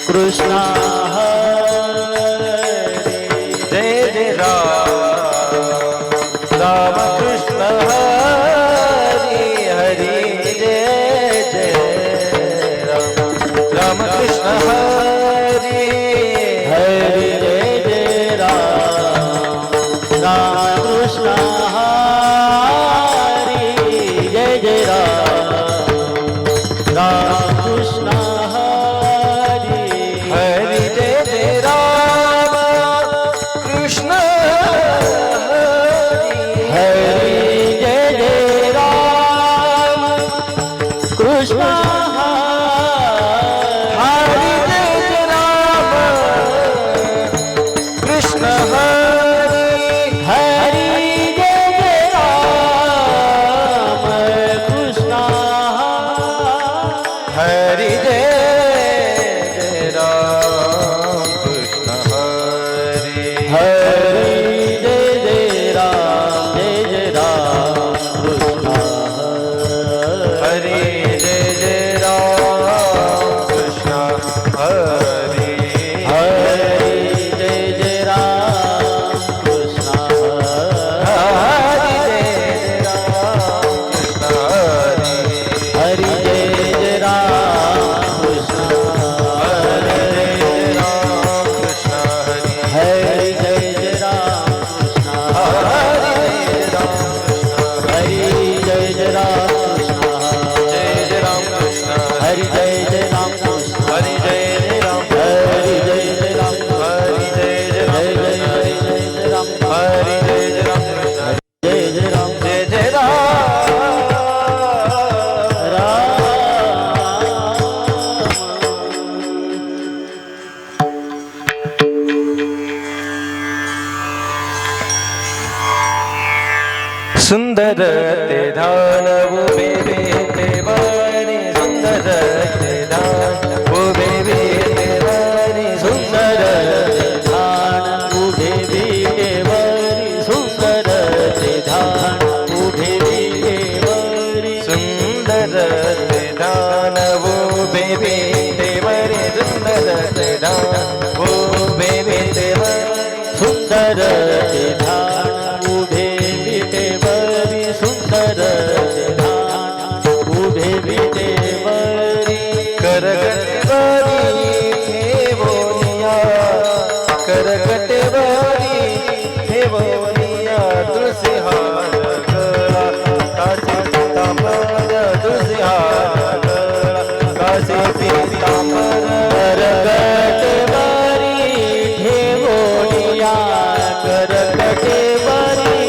कृष्णा हरे जय जय राम राम कृष्ण हरे हरे जय जय राम राम कृष्ण हरे हरे जय जय राम राम कृष्ण हरे जय जय राम राम कृष्ण कृष्ण हरि जय जय राम कृष्ण हरि जय जय राम कृष्ण हरि जय जय राम कृष्ण हरि जय जय राम जय जय राम कृष्ण हरि सुंदर ते धान उभे ते वाणी सुंदर ते धान उभे ते वाणी सुंदर ते धान उभे ते वाणी सुंदर ते धान उभे ते वाणी सुंदर ते धान उभे ते वाणी सुंदर ते धान उभे ते वाणी सुंदर ते धान उभे ते सुंदर उभे विटेवरी करगटवरी ठेवोनिया करगटवरी ठेवोनिया तुळशी हार गळा काशी पीतांबर तुळशी हार गळा काशी पीतांबर करगटवरी ठेवोनिया करगटवरी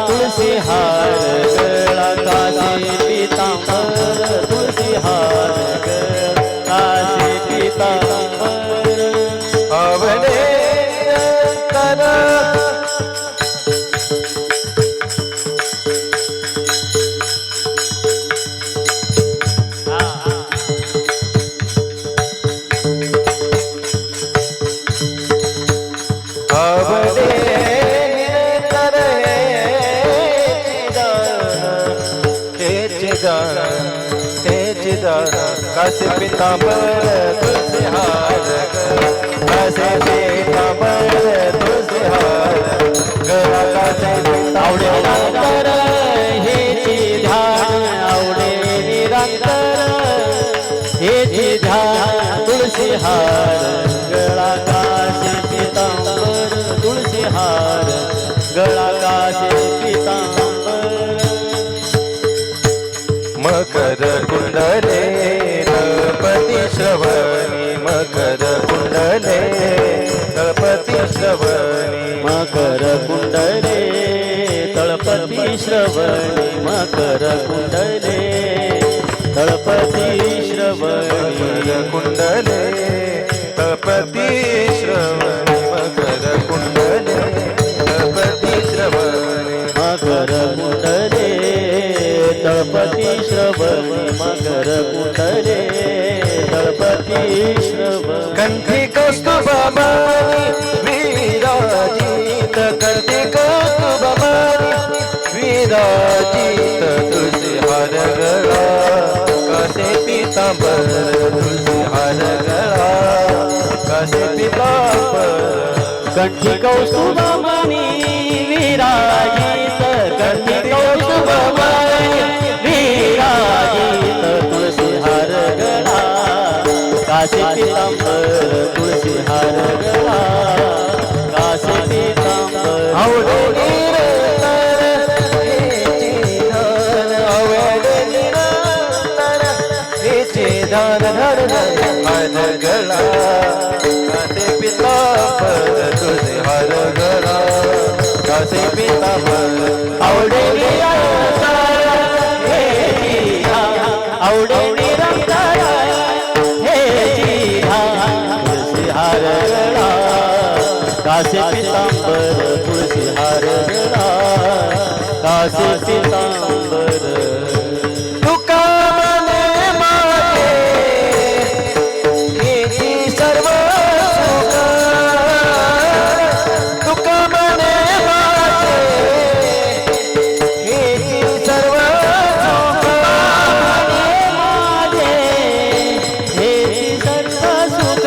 तुलसी हार गळा काशी पीतांबर तुलसी हार गळा काशी पीतांबर आवडे कर आवडे काशी पीतांबर तुलसी हार काशी पीतांबर तुलसी हार गळा काशी पीतांबर हे ध्यान आवडे निरंतर हे ध्यान तुलसी हार गळा काशी पीतांबर तुलसी हार गळा काशी पीतांबर मकर कुंडले तळपती श्रवणी मकर कुंडले तळपती श्रवणी मकर कुंडले तळपती श्रवणी मकर कुंडले तळपती श्रवणी मकर कुंडले तळपती श्रवणी मकर कुंडले तळपती श्रवणी मकर कुंडले तळपती श्रवणी मकर कुंडले तळपती श्रवणी कंठी कौस्तुभमानी विराजित कंठी कौस्तुभमानी विराजित तुलसी हार हार गळा कसे पितांबर तुळशी हार गळा कसे पितांबर कंठी कौस्तुभमणी विराजित कंठी कौस्तुभमणी विराजित तुळशी हार गळा कासे पितांबर तुळशी हार गळा कासे पितांबर आवडे निरंतर हेचे दान धर हार गळा कासे पितांबर तुझे हार गळा कासे पितांबर आवडे निरंतर आवडे निरंतर हे तुळशी हार गळा कासे पितांबर तुळशी हार गळा कासे पितांबर तुका मने माझे हेची सर्व सुख तुका मने माझे हेची सर्व सुख माझे हे सर्व सुख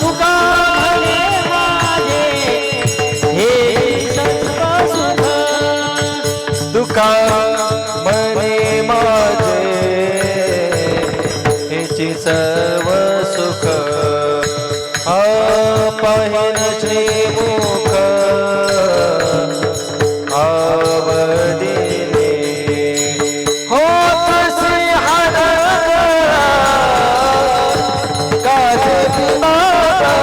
तुका म्हणे माझे हे सर्व सुख तुका मने माझे हेची सर्व सुख हा पाहिन श्रीमुख आवडीने होत सिंहार कासे पितांबर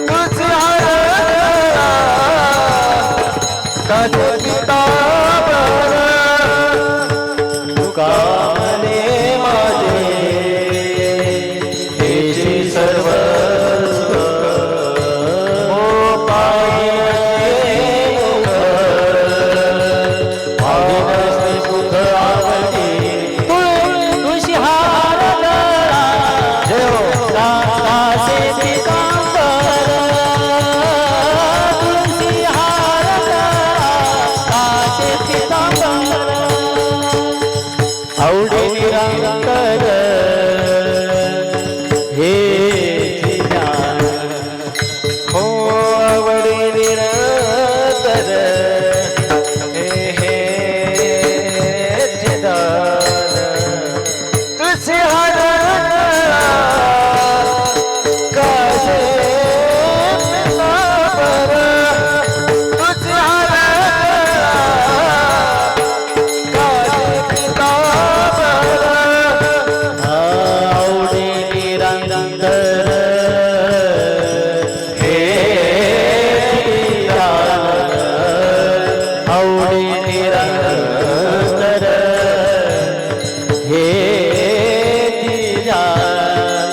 तुझे हार कासे पितांबर तुका मने माझे हेची सर्व सुख हो पाहिन सुख आवडे तुळशी हार गळा जय हो कासे पितांबर तुळशी हार गळा कासे पितांबर आवडे निरंतर हे ज्ञान हो आवडे निरंतर हे चिदान तुझे हार गळा कासे पितांबर तुझे हार गळा कासे पितांबर आवडे निरंतर हे चिदान आवडे निरंतर हे ज्ञान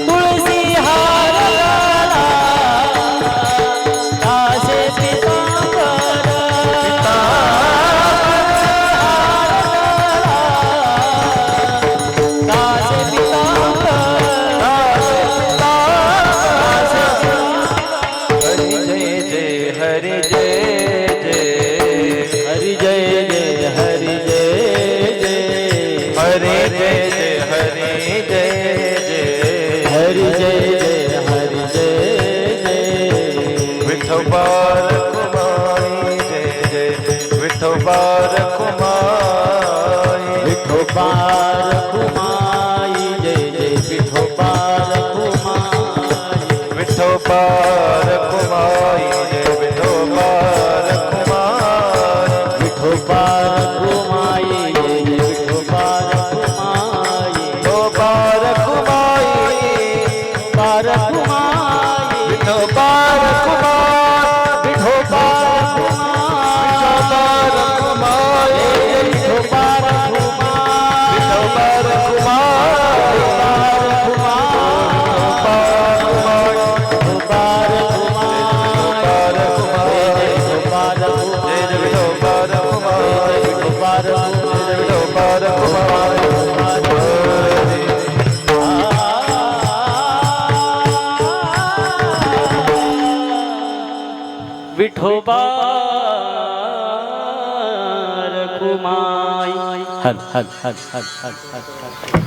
तुळशी हार गळा कासे पितांबर कासे पितांबर हरि जय जय हरि जय जय हरि जय जय हरि जय जय हरि जय जय हरि जय जय हरि जय जय हरि जय जय विठोबार कुमाई जय जय विठोबार कुमाई विठोबार कुमाई जय जय विठोबार कुमाई विठोबार कुमाई जय विठोबार कुमाई विठोबार कुमाई जय जय विठोबार कुमाई विठोबार कुमाई बार कुमाई विठोबार कुमाई विठोबार कुमाई विठोबार कुमाई विठोबार कुमाई विठोबार कुमाई विठोबार कुमाई जय विठोबार कुमाई विठोबार विठोबार कुमाई विठोबार रखुमाई हल हल हल हल हल हल हल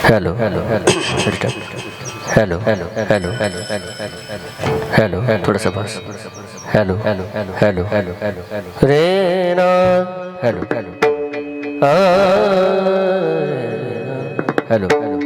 hello hello hello hello hello hello hello hello hello hello hello थोड़ा सा बस hello hello hello hello hello hello रे ना hello hello hello hello hello hello hello hello hello hello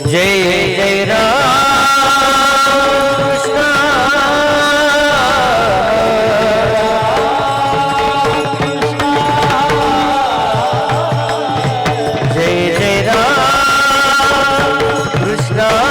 जी राम कृष्ण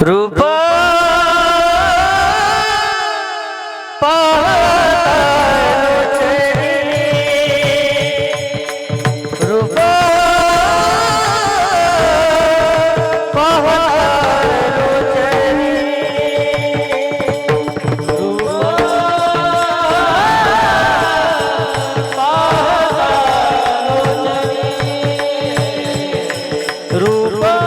रूप रूप रूपा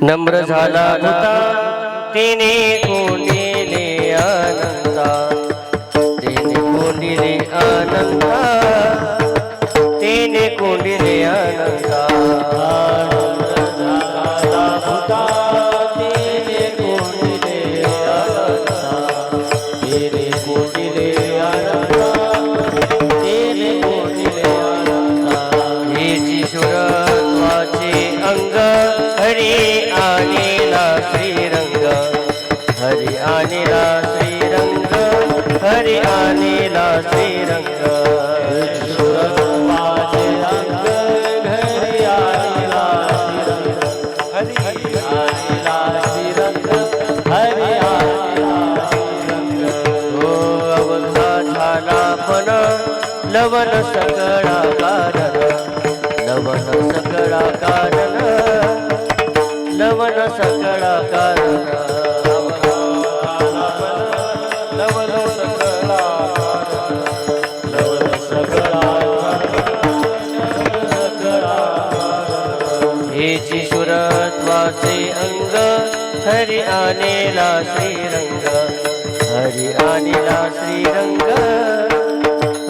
नम्र झाला होता तिने कोंडिले अनंता, तिने कोंडिले अनंता, तिने कोंडिले अनंता। हरि आनीला श्रीरंग, हरि आनीला श्रीरंग, माझे अंग घरी आनीला श्रीरंग, हरि आनीला श्रीरंग, हरि आनीला श्रीरंग। हो अवघा झाला पण लवन सकळा कारण, लवन सकळा कारण, लवन सकळा कारण। हेची सुरत्वाचे अंग हरि आनेला श्रीरंग, हरि आनेला श्रीरंग,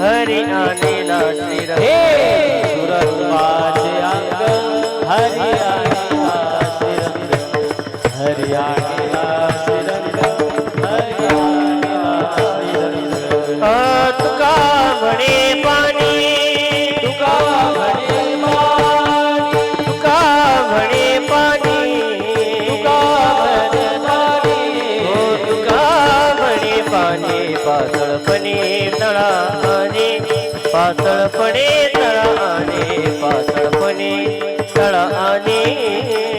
हरि आनेला श्रीरंग। सुरत्वाचे अंग हरि आनेला श्रीरंग, हरि आनेला श्रीरंग, हरि आनेला श्रीरंग। तुका म्हणे पाणी, तुका म्हणे पाणी, तुका म्हणे पाणी, तुका म्हणे पाणी, हो तुका म्हणे पाणी। पातळपणे तळा आणे, पातळपणे तळा आणे, पातळपणे तळा आणे।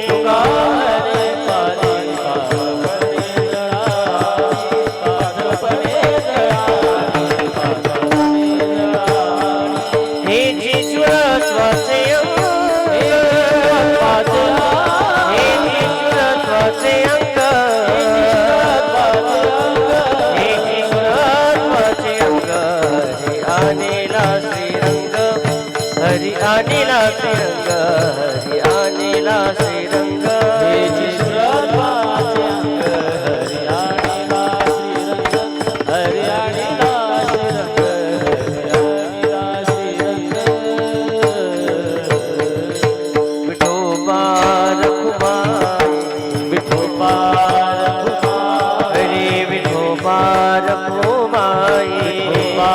तुका म्हणे पाणी, पातळपणे तळा आणे, पातळपणे तळा आणे, पातळपणे तळा आणे। हेची सुरत्वाचे अंग, हेची सुरत्वाचे अंग, हेची सुरत्वाचे अंग, हरि आनेला श्रीरंग, हरि आनेला श्रीरंग, हरि आनेला श्रीरंग। हेची सुरत्वाचे अंग, हरि आनेला श्रीरंग, हरि आनेला श्रीरंग, हरि आनेला श्रीरंग। विठोबा रखुमाई, विठोबा रखुमाई, हरे विठोबा रखुमाई, विठोबा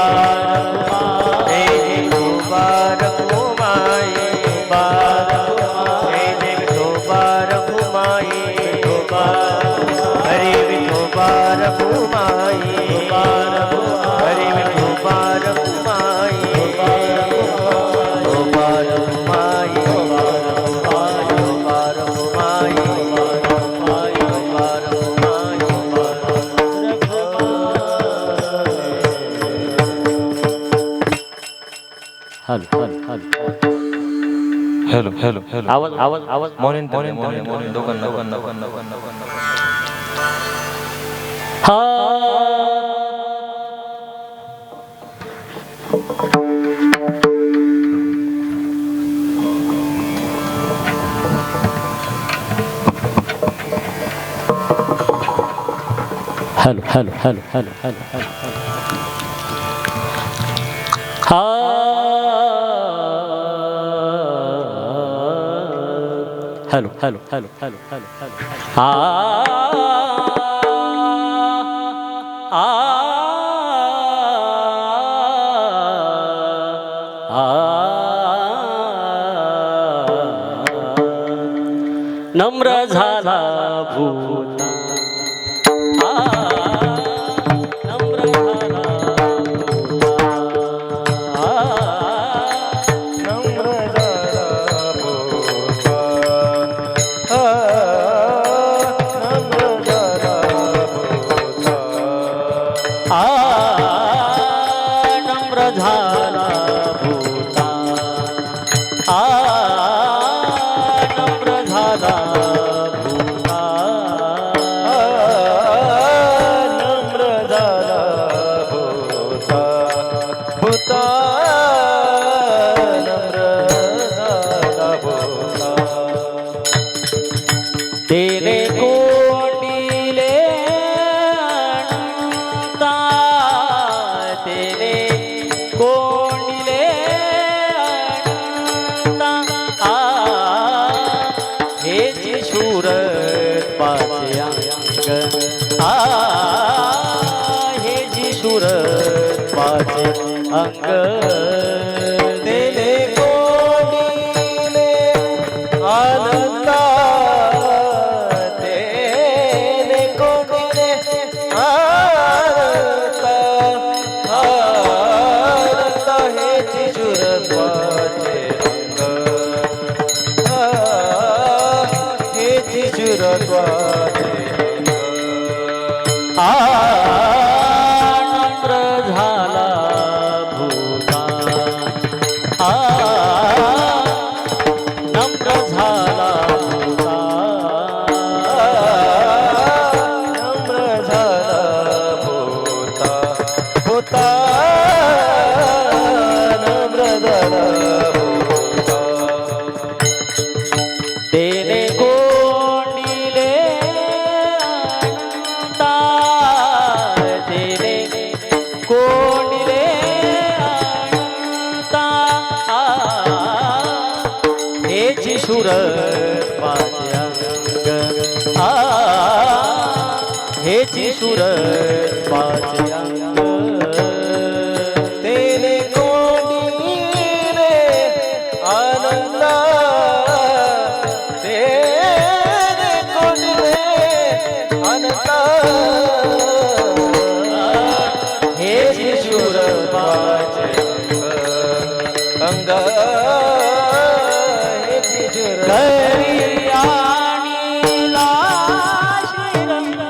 रखुमाई, हे विठोबा रखुमाई, विठोबा रखुमाई, हे विठोबा रखुमाई, विठोबा, हरे विठोबा रखुमाई, विठोबा रखुमाई, हरे Vithoba Rakhumai, Vithoba Rakhumai, Vithoba Rakhumai, Vithoba Rakhumai, hello hello hello आवाज आवाज आवाज मॉर्निंग मॉर्निंग मॉर्निंग मॉर्निंग दोघांना hello hello hello hello hello hello hello hello hello hello नम्र झाला भूता, नम्र झाला भूता, नम्र झाला तेने कोंडिले अनंता, तेने कोंडिले अनंता, हेची शूरत पाचे अंग, हेची शूरत पाचे अंग. तेने कोंडिले अनंता, तेने कोंडिले अनंता, अनंता हेची शूरत पाचे अंग, हेची शूरत पाचे अंग. नम्र झाला भूता, नम्र झाला भूता, नम्र झाला भूता, भूता नम्र झाला भूता. तेने कोंडिले अनंता, तेने कोंडिले अनंता, हेची शूरत पाचे अंग, हेची शूरत पाचे अंग. तेने कोंडिले अनंता, तेने कोंडिले अनंता, हेची शूरत पाचे अंग, हेची शूरत. घरी आणिला श्रीरंग,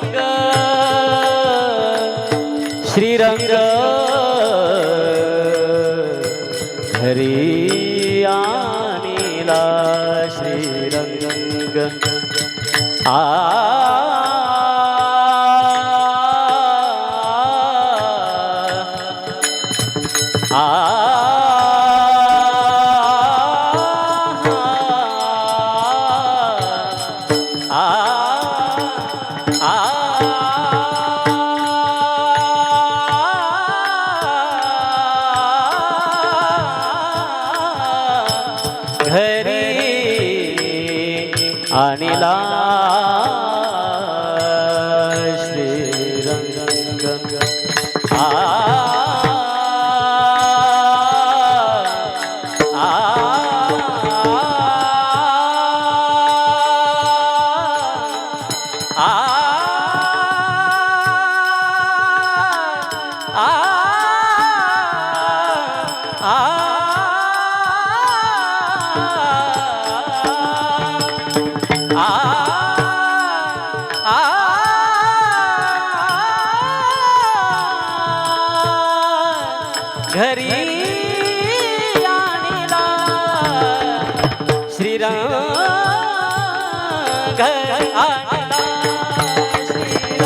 घरी आणिला श्रीरंग. घरी आणिला श्रीरंग. घरी आणिला श्रीरंग, घरी आणिला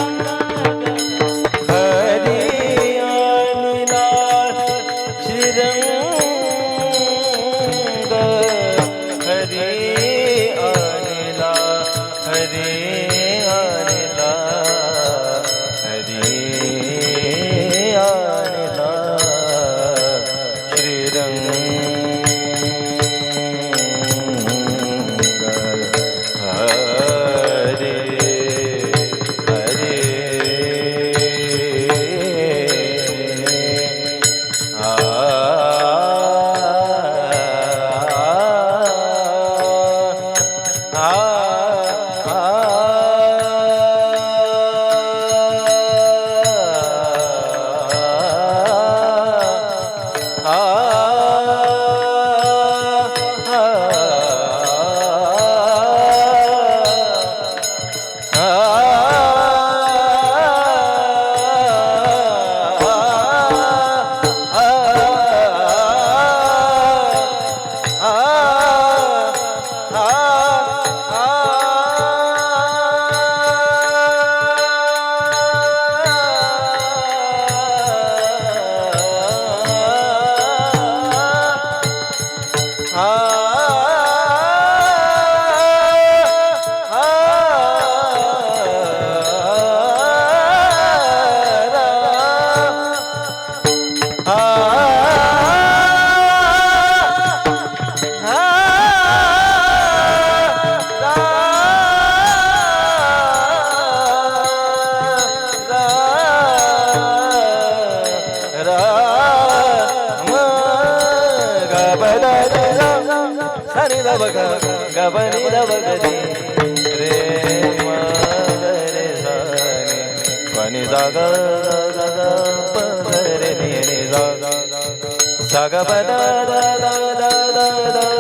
Shrirang. Hari आणिला Shrirang, Hari आणिला, Hari आणिला, Hari आणिला Shrirang, Hari ni da ba ga ga ba ni da ba ga ni re ma ga re sa ni pa ni sa ga ga ga pa ga re ni sa sa ga pa da da da da da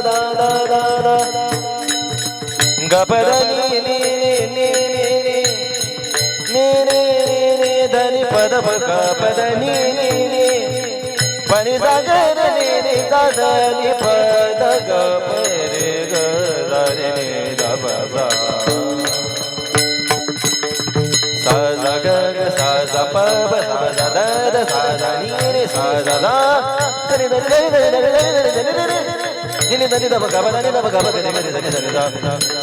da da da da ga pa da ni ni ni ni ni ni da ni pa da pa ga pa da ni ni ni pa ni sa ga re ni sa da ni pa da ga pa re ga da re ni da pa sa sa sa ga ga sa sa pa pa sa sa da da sa da ni ni sa da da ni da ni da ni da ni da ni ni da ni da ba ga ba da ni da ba ga ba ga ni ga ni da ni da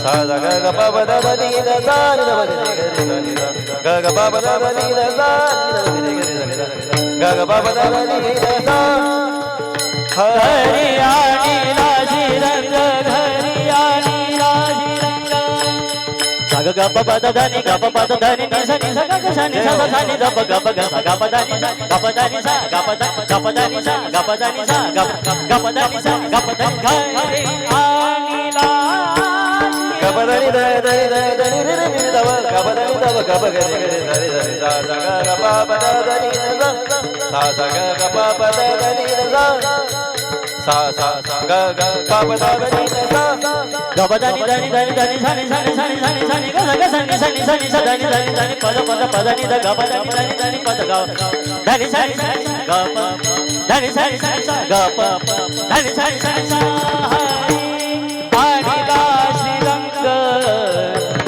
sa sa ga ga pa pa da da ni da sa ni da ba ga ni ga ni da ga ga pa pa da da ni da sa ni da ga ni ga ni da ga ga pa pa da da ni da sa Hari आणि राजी रंग घरी आणि राजी रंग साग ग प प द ध नि ग प प द ध नि नि स नि स ग ग स नि स स स नि द प ग प ग स ग प द नि स ग प द नि स ग प द ग प द नि स ग प द नि स ग प द नि स ग प द घरी आणि राजी ga pa da ni da da da da ni ni ni da ba ga pa da ni da ba ga pa ga ni ga ni da ni da ni sa sa ga ga pa pa da da ni da sa sa ga ga pa pa da da ni da sa sa sa ga ga pa pa da da ni da sa ग प the नि ध नि ध नि ध नि स नि स नि स नि स नि स नि ग स ग स नि स नि स नि स ध नि ध नि ध नि प द प द प द नि ध ग प द नि ध नि ध नि प द ग ध नि स नि स नि ग प ध नि स नि स नि स ग प ध नि स नि स नि स हरी आणि श्रीरंग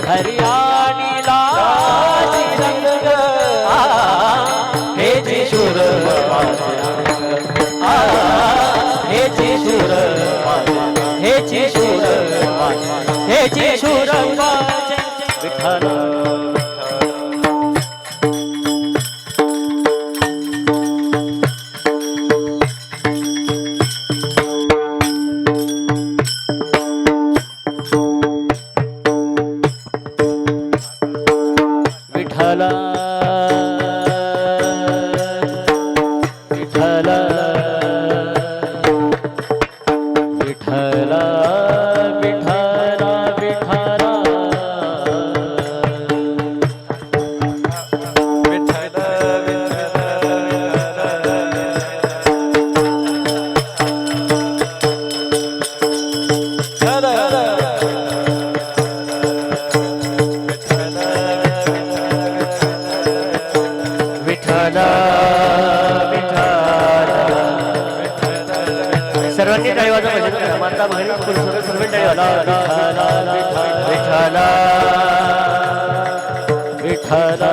हरी आणि श्रीरंग हे जी शूर हे जी शूर हे जी शूर हे जी शूर विठ्ठल विठ्ठल विठ्ठल विठ्ठल विठ्ठल विठ्ठल सर्वांनी टाळी वाजवा भजन माता बहिणी पुरुष सर्व टाळी वाजवा विठ्ठल विठ्ठल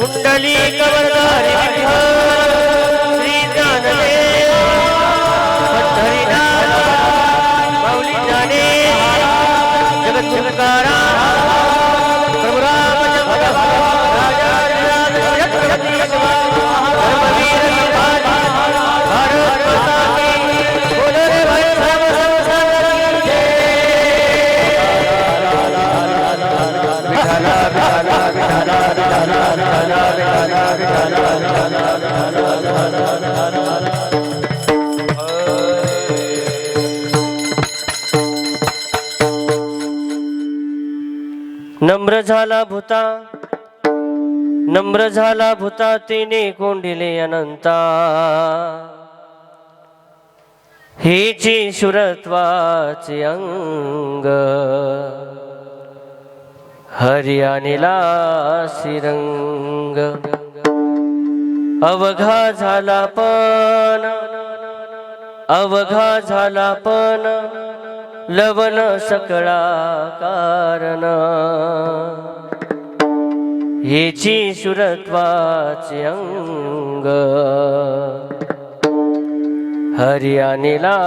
कुंडली कवरधारी श्री ज्ञानदेव पंढरीनाथ माऊली जाने जगत सुखकारा प्रभु रामचंद्र राजा छत्रपती धर्मवीर भारत माता की बोलो रे भाई सब संसार की नम्र झाला भूता, नम्र झाला भूता, तिने कोंडिले अनंता. हेची शुरत्वाचे अंग, हरी आणिला श्रीरंग. अवघा झाला पण, अवघा झाला पण, लवण सकळा कारण. हेची शुरत्वाचे अंग, हरी आणिला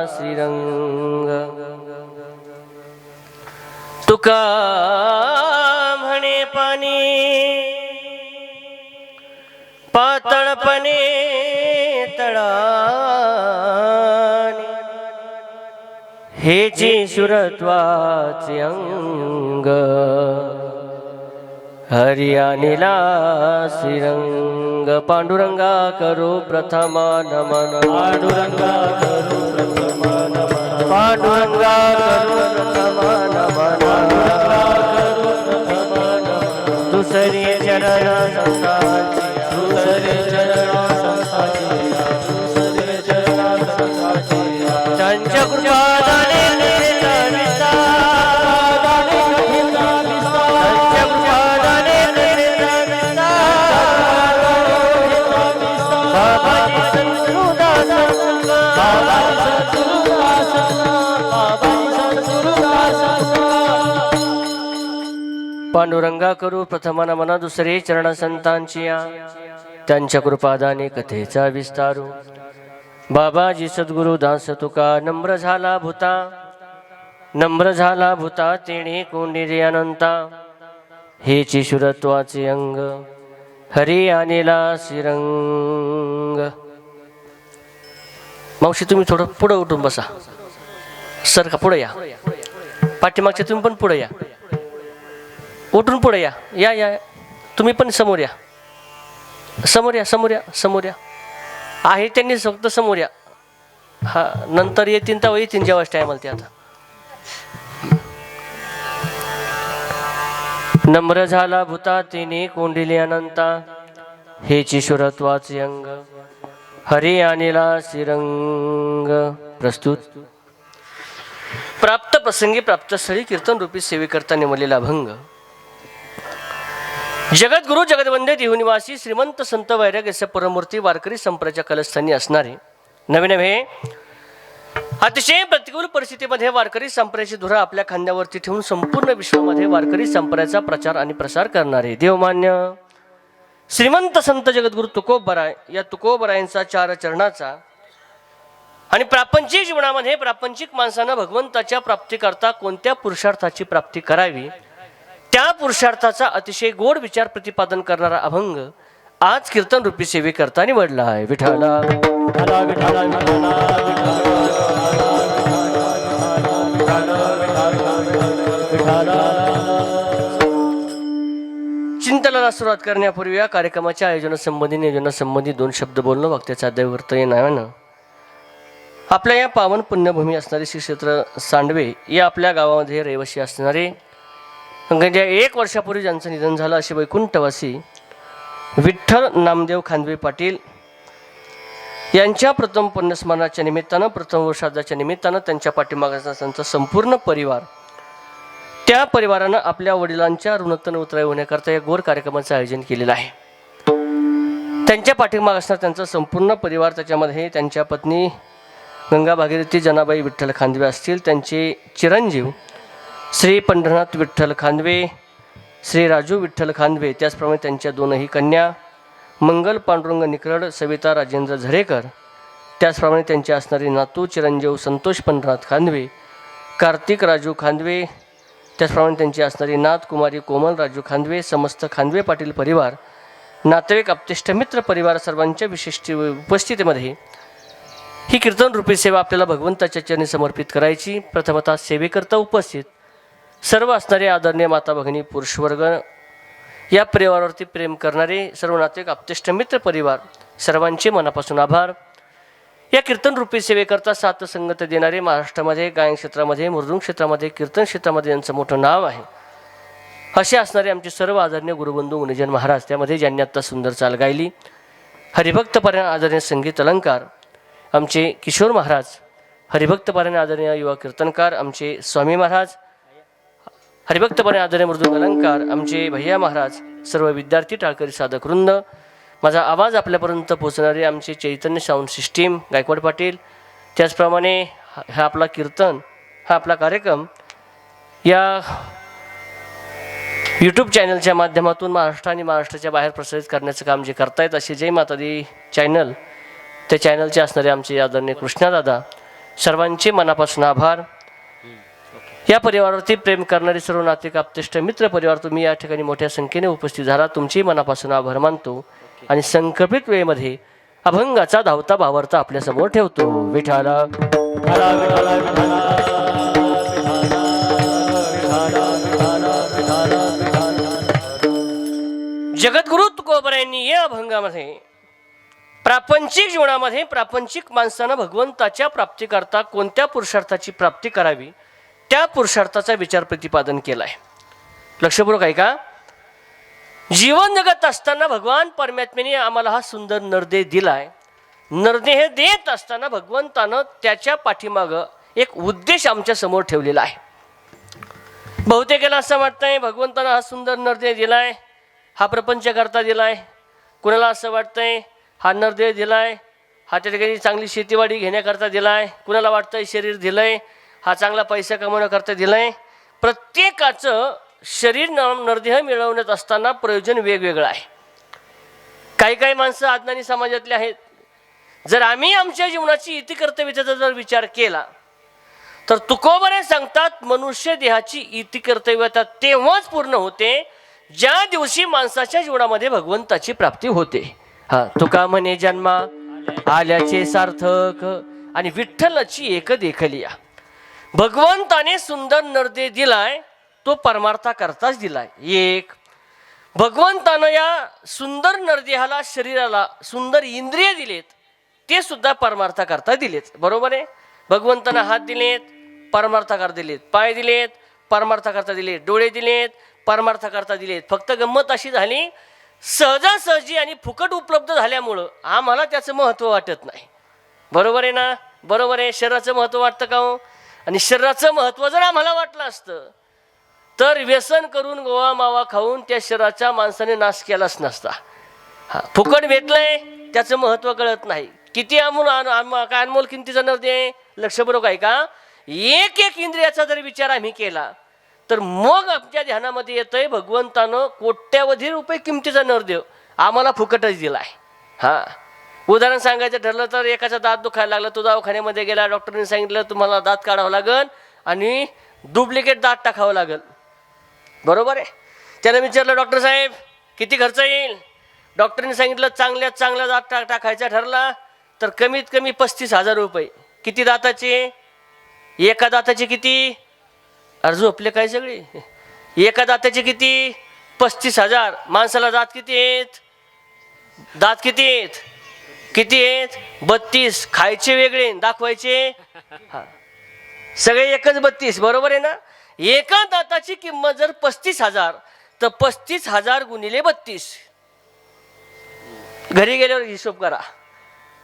श्रीरंग. तुका म्हणे पाणी पातळपणे तळानी. हेची शुरत्वाचे अंग, हरी आणिला श्रीरंग. पांडुरंगा करू प्रथम नमन, पांडुरंगा करू प्रथम नमन, पांडुरंगा करू प्रथम नमन. दुसरी चरण संतांची, दुसरे चरण संस्थाची, दुसरे चरण संस्थाची. त्यांच्या कृपादाने विस्तार, त्यांच्या कृपादाने बाबाजी संतुदास, बाबाजी संतुदास, बाबाजी संतुदास. पांडुरंगा करू प्रथम नमन, दुसरे चरण संतांची. त्यांच्या कृपादाने कथेचा विस्तारू. बाबाजी सद्गुरु दास तुका. नम्र झाला भूता, नम्र झाला भूता, तेणे कोंडिले अनंता. हेची शुरत्वाचे अंग, हरी आणिला श्रीरंग. मावशी तुम्ही थोडं पुढं उठून बसा, सर का पुढे या. पाठीमागच्या तुम्ही पण पुढे या, उठून पुढे या. या या तुम्ही पण समोर या, समोर या, समोर या, समोर या. आहे त्यांनी फक्त समोर या. हा नंतर येतील तेव्हा येतील जेव्हा टायमाला ते. आता नम्र झाला भूता, तिने कोंडिले अनंता. हेची शुरत्वाचे अंग, हरी आणिला श्रीरंग. प्रस्तुत प्राप्त प्रसंगी प्राप्त स्थळी कीर्तन रूपी सेवेकरता निमलेला अभंग. जगद्गुरु जगदवंदे देहनिवासी श्रीमंत संत वैराग्य परमूर्ती वारकरी संप्रदायाच्या कलस्थानी असणारे नवे नवे अतिशय प्रतिकूल परिस्थितीमध्ये वारकरी संप्रदायाची धुरा आपल्या खांद्यावरती ठेवून संपूर्ण विश्वामध्ये वारकरी संप्रदायाचा प्रचार आणि प्रसार करणारे देवमान्य श्रीमंत संत जगद्गुरु तुकोबराय. या तुकोबरायांचा 4 चरणाचा आणि प्रापंचिक जीवनामध्ये प्रापंचिक माणसानं भगवंताच्या प्राप्तीकरता कोणत्या पुरुषार्थाची प्राप्ती करावी, त्या पुरुषार्थाचा अतिशय गोड विचार प्रतिपादन करणारा अभंग आज कीर्तन रूपी सेवेकरता निवडला आहे. विठाला विठाला विठाला विठाला. चिंतनाला सुरुवात करण्यापूर्वी या कार्यक्रमाच्या आयोजनासंबंधी नियोजनासंबंधी 2 शब्द बोलणं वक्त्याचा दैवर्त येण्यानं आपल्या या पावन पुण्यभूमी असणारे श्री क्षेत्र सांडवे या आपल्या गावामध्ये रहिवासी असणारे गेल्या 1 वर्षापूर्वी ज्यांचं निधन झालं असे वैकुंठवासी विठ्ठल नामदेव खांदवे पाटील यांच्या प्रथम पुण्यस्मरणाच्या निमित्तानं, प्रथम वर्षाच्या निमित्तानं त्यांच्या पाठीमागचा त्यांचा संपूर्ण परिवार, त्या परिवारानं आपल्या वडिलांच्या ऋणतन उतराई होण्याकरता या गोर कार्यक्रमाचं आयोजन केलेलं आहे. त्यांच्या पाठीमाग असणार त्यांचा संपूर्ण परिवार, त्याच्यामध्ये त्यांच्या पत्नी गंगा भागीरथी जनाबाई विठ्ठल खांदवे असतील, त्यांचे चिरंजीव श्री पंढरनाथ विठ्ठल खांदवे, श्री राजू विठ्ठल खांदवे, त्याचप्रमाणे त्यांच्या 2ही कन्या मंगल पांडुरंग निकरड, सविता राजेंद्र झरेकर, त्याचप्रमाणे त्यांचे असणारे नातू चिरंजीव संतोष पंढरनाथ खांदवे, कार्तिक राजू खांदवे, त्याचप्रमाणे त्यांची असणारी नात कुमारी कोमल राजू खांदवे, समस्त खांदवे पाटील परिवार, नातेवाईक आप्तेष्ट मित्र परिवार सर्वांच्या विशिष्ट उपस्थितीमध्ये ही कीर्तन रूपी सेवा आपल्याला भगवंताच्या चरणी समर्पित करायची. प्रथमतः सेवेकरता उपस्थित सर्व असणारे आदरणीय माता भगिनी पुरुषवर्ग, या परिवारावरती प्रेम करणारे सर्व नातेवाईक आप्तेष्ट मित्र परिवार सर्वांचे मनापासून आभार. या कीर्तन रूपी सेवेकरता साथ संगत देणारे महाराष्ट्रामध्ये गायन क्षेत्रामध्ये, मृदुंग क्षेत्रामध्ये, कीर्तन क्षेत्रामध्ये यांचं मोठं नाव आहे. असे असणारे आमचे सर्व आदरणीय गुरुबंधू मुनिजन महाराज, त्यामध्ये ज्यांनी आत्ता सुंदर चाल गायली, हरिभक्तपरायण आदरणीय संगीत अलंकार आमचे किशोर महाराज, हरिभक्तपरायण आदरणीय युवा कीर्तनकार आमचे स्वामी महाराज, हरिभक्तपरायण आदरणीय मृदुंग अलंकार आमचे भैया महाराज, सर्व विद्यार्थी टाळकरी साधक वृंद, माझा आवाज आपल्यापर्यंत पोहोचणारे आमचे चैतन्य साऊंड सिस्टीम गायकवाड पाटील, त्याचप्रमाणे हा आपला कीर्तन, हा आपला कार्यक्रम या यूट्यूब चॅनलच्या माध्यमातून महाराष्ट्र आणि महाराष्ट्राच्या बाहेर प्रसारित करण्याचं काम जे करतायत असे जय माता दी चॅनल, त्या चॅनलचे असणारे आमचे आदरणीय कृष्णादादा, सर्वांचे मनापासून आभार. या परिवारावरती प्रेम करणारे सर्व नातेक आप्तेष्ट मित्र परिवार, तुम्ही या ठिकाणी मोठ्या संख्येने उपस्थित झाला, तुमची मनापासून आभार मानतो आणि संकल्पित वेळेमध्ये अभंगाचा धावता भावार्थ आपल्यासमोर ठेवतो. विठाला जगद्गुरु तुकोबरायांनी या अभंगामध्ये प्रापंचिक जीवनामध्ये प्रापंचिक माणसानं भगवंताच्या प्राप्तीकरता कोणत्या पुरुषार्थाची प्राप्ती करावी त्या पुरुषार्थाचा विचार प्रतिपादन केला आहे. लक्षपूर्वक आहे का? जीवन जगत असताना भगवान परमात्म्याने आम्हाला हा सुंदर नरदेह दिलाय. नरदेह हे देत असताना भगवंतानं त्याच्या पाठीमागं एक उद्देश आमच्या समोर ठेवलेला आहे. बहुतेकाला असं वाटतंय भगवंतानं हा सुंदर नरदेह दिलाय, हा प्रपंच करता दिलाय. कुणाला असं वाटतंय हा नरदेह दिलाय, हा त्या ठिकाणी चांगली शेतीवाडी घेण्याकरता दिलाय. कुणाला वाटतंय शरीर दिलंय, हा चांगला पैसा कमवण्याकरता दिलाय. प्रत्येकाचं शरीर नरदेह मिळवण्यात असताना प्रयोजन वेगवेगळं आहे. काही काही माणसं अज्ञानी समाजातले आहेत. जर आम्ही आमच्या जीवनाची इतिकर्तव्याचा जर विचार केला तर तुकोबरे सांगतात मनुष्य देहाची इतिकर्तव्यता तेव्हाच पूर्ण होते ज्या दिवशी माणसाच्या जीवनामध्ये भगवंताची प्राप्ती होते. तुका म्हणे जन्मा आल्याचे सार्थक आणि विठ्ठलाची एक देखलिया. भगवंताने सुंदर नरदेह दिलाय, तो परमार्था करताच दिलाय. एक भगवंतानं या सुंदर नरदेहाला शरीराला सुंदर इंद्रिय दिलेत, ते सुद्धा परमार्था करता दिलेत. बरोबर आहे? भगवंतानं हात दिलेत, परमार्था करता दिलेत. पाय दिलेत, परमार्था करता दिलेत. डोळे दिलेत, परमार्था करता दिलेत. फक्त गंमत अशी झाली, सहजासहजी आणि फुकट उपलब्ध झाल्यामुळं आम्हाला त्याचं महत्त्व वाटत नाही. बरोबर आहे ना? बरोबर आहे. शरीराचं महत्त्व वाटतं का हो? आणि शरीराचं महत्त्व जर आम्हाला वाटलं असतं तर व्यसन करून गोवा मावा खाऊन त्या शरीराच्या माणसाने नाश केलाच नसता. फुकट भेटलंय त्याचं महत्त्व कळत नाही. किती काय अनमोल किमतीचा नरदेह. लक्षपूर्वक आहे का? एक एक इंद्रियाचा जर विचार आम्ही केला तर मग आमच्या ध्यानामध्ये येतंय भगवंतानं कोट्यावधी रुपये किमतीचा नरदेह आम्हाला फुकटच दिला आहे. उदाहरण सांगायचं ठरलं तर एकाचा दात दुखायला लागला, तो दवाखान्यामध्ये गेला, डॉक्टरने सांगितलं तुम्हाला दात काढावं लागेल आणि डुप्लिकेट दात टाकावं लागेल. बरोबर आहे? त्यानं विचारलं डॉक्टर साहेब किती खर्च येईल? डॉक्टरने सांगितलं चांगल्यात चांगला दात टाकायचा ठरला तर कमीत कमी 35,000 रुपये. किती दाताचे? एका दाताचे किती? अर्जू आपले काय सगळे एका दाताचे किती? 35,000. माणसाला दात किती आहेत? दात किती आहेत? किती आहेत? 32. खायचे वेगळे, दाखवायचे सगळे एकच 32. बरोबर आहे ना? एका दाताची किंमत जर 35,000 तर 35,000 गुणिले 32. घरी गेल्यावर हिशोब करा.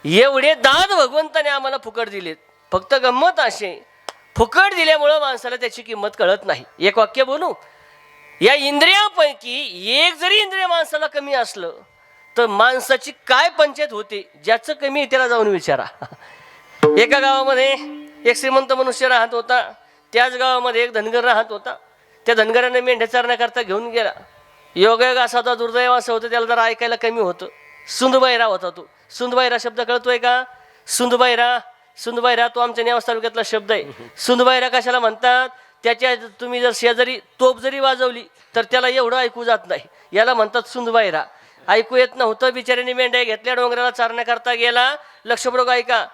एवढे दात भगवंताने आम्हाला फुकट दिलेत. फक्त गंमत असे फुकट दिल्यामुळं माणसाला त्याची किंमत कळत नाही. एक वाक्य बोलू. या इंद्रियापैकी एक जरी इंद्रिय माणसाला कमी असलं तर माणसाची काय पंचायत होते ज्याचं कमी त्याला जाऊन विचारा. एका गावामध्ये एक श्रीमंत मनुष्य राहत होता. त्याच गावामध्ये एक धनगर राहत होता. त्या धनगराने मेंढ्या चारण्याकरता घेऊन गेला. योगायोग असा होता, दुर्दैव असं होतं, त्याला जरा ऐकायला कमी होतं. सुंदबाईरा होता तो. सुंदबाईरा शब्द कळतोय का? सुंदबाईरा, सुंदबाईरा तो आमच्या नेवास तालुक्यातला शब्द आहे. सुंदबाईरा कशाला म्हणतात? त्याच्या तुम्ही जर शेजारी तोप जरी वाजवली तर त्याला एवढं ऐकू जात नाही, याला म्हणतात सुंदबाईरा. ऐकू येत नव्हतं. बिचाऱ्याने मेंढ्या घेतल्या, डोंगराला चारण्याकरता गेला. लक्षपूर्वक ऐका.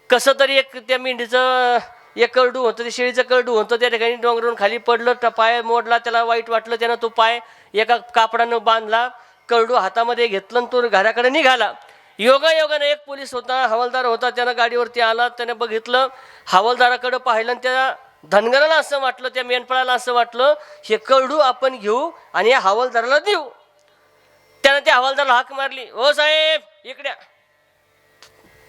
कसं तरी एक त्या मेंढीचं एक करडू होतं, ते शेळीचं करडू होतं. त्या ठिकाणी डोंगरून खाली पडलं, पाय मोडला. त्याला वाईट वाटलं. त्यानं तो पाय एका कापडानं बांधला, करडू हातामध्ये घेतलं, तो घराकडे निघाला. योगायोगाने एक पोलीस होता, हवालदार होता. त्यानं गाडीवरती आला. त्याने बघितलं, हवालदाराकडे पाहिलं आणि त्या धनगराला असं वाटलं, त्या मेंढपाळाला असं वाटलं हे कळडू आपण घेऊ आणि या हवालदाराला देऊ. त्यानं त्या हवालदाराला हाक मारली, ओ साहेब इकड्या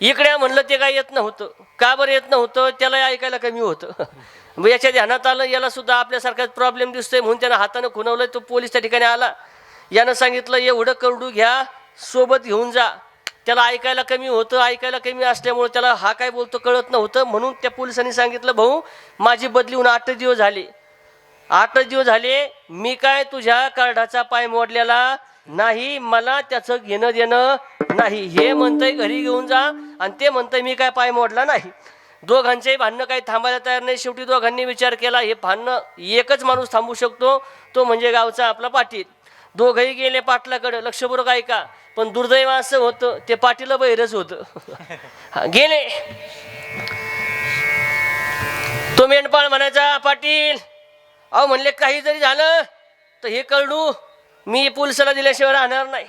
इकड्या म्हणलं. ते काय येत नव्हतं. का बरं येत नव्हतं? त्याला ऐकायला कमी होतं. मग याच्या ध्यानात आलं याला सुद्धा आपल्यासारखाच प्रॉब्लेम दिसतोय म्हणून त्यानं हातानं खुणवलं. तो पोलीस त्या ठिकाणी आला. यानं सांगितलं एवढं करडू घ्या, सोबत घेऊन जा. त्याला ऐकायला कमी होतं. ऐकायला कमी असल्यामुळे त्याला हा काय बोलतो कळत नव्हतं. म्हणून त्या पोलिसांनी सांगितलं, भाऊ माझी बदली होऊन 8 दिवस झाले. 8 दिवस झाले मी काय तुझ्या कार्डाचा पाय मोडलेला नाही, मला त्याचं घेणं देणं नाही. हे म्हणतंय घरी घेऊन जा आणि ते म्हणतंय मी काय पाय मोडला नाही. दोघांचेही भांडणं काही थांबायला तयार नाही. शेवटी दोघांनी विचार केला हे भांडणं एकच माणूस थांबू शकतो, तो म्हणजे गावचा आपला पाटील. दोघंही गेले पाटलाकडे. लक्षपूर्वक ऐका. पण दुर्दैव असं होतं ते पाटील बहिरच होतं. गेले. तो मेंढपाळ म्हणायचा, पाटील अहो म्हणले काही जरी झालं तर हे कळडू मी पोलिसाला दिल्याशिवाय राहणार नाही.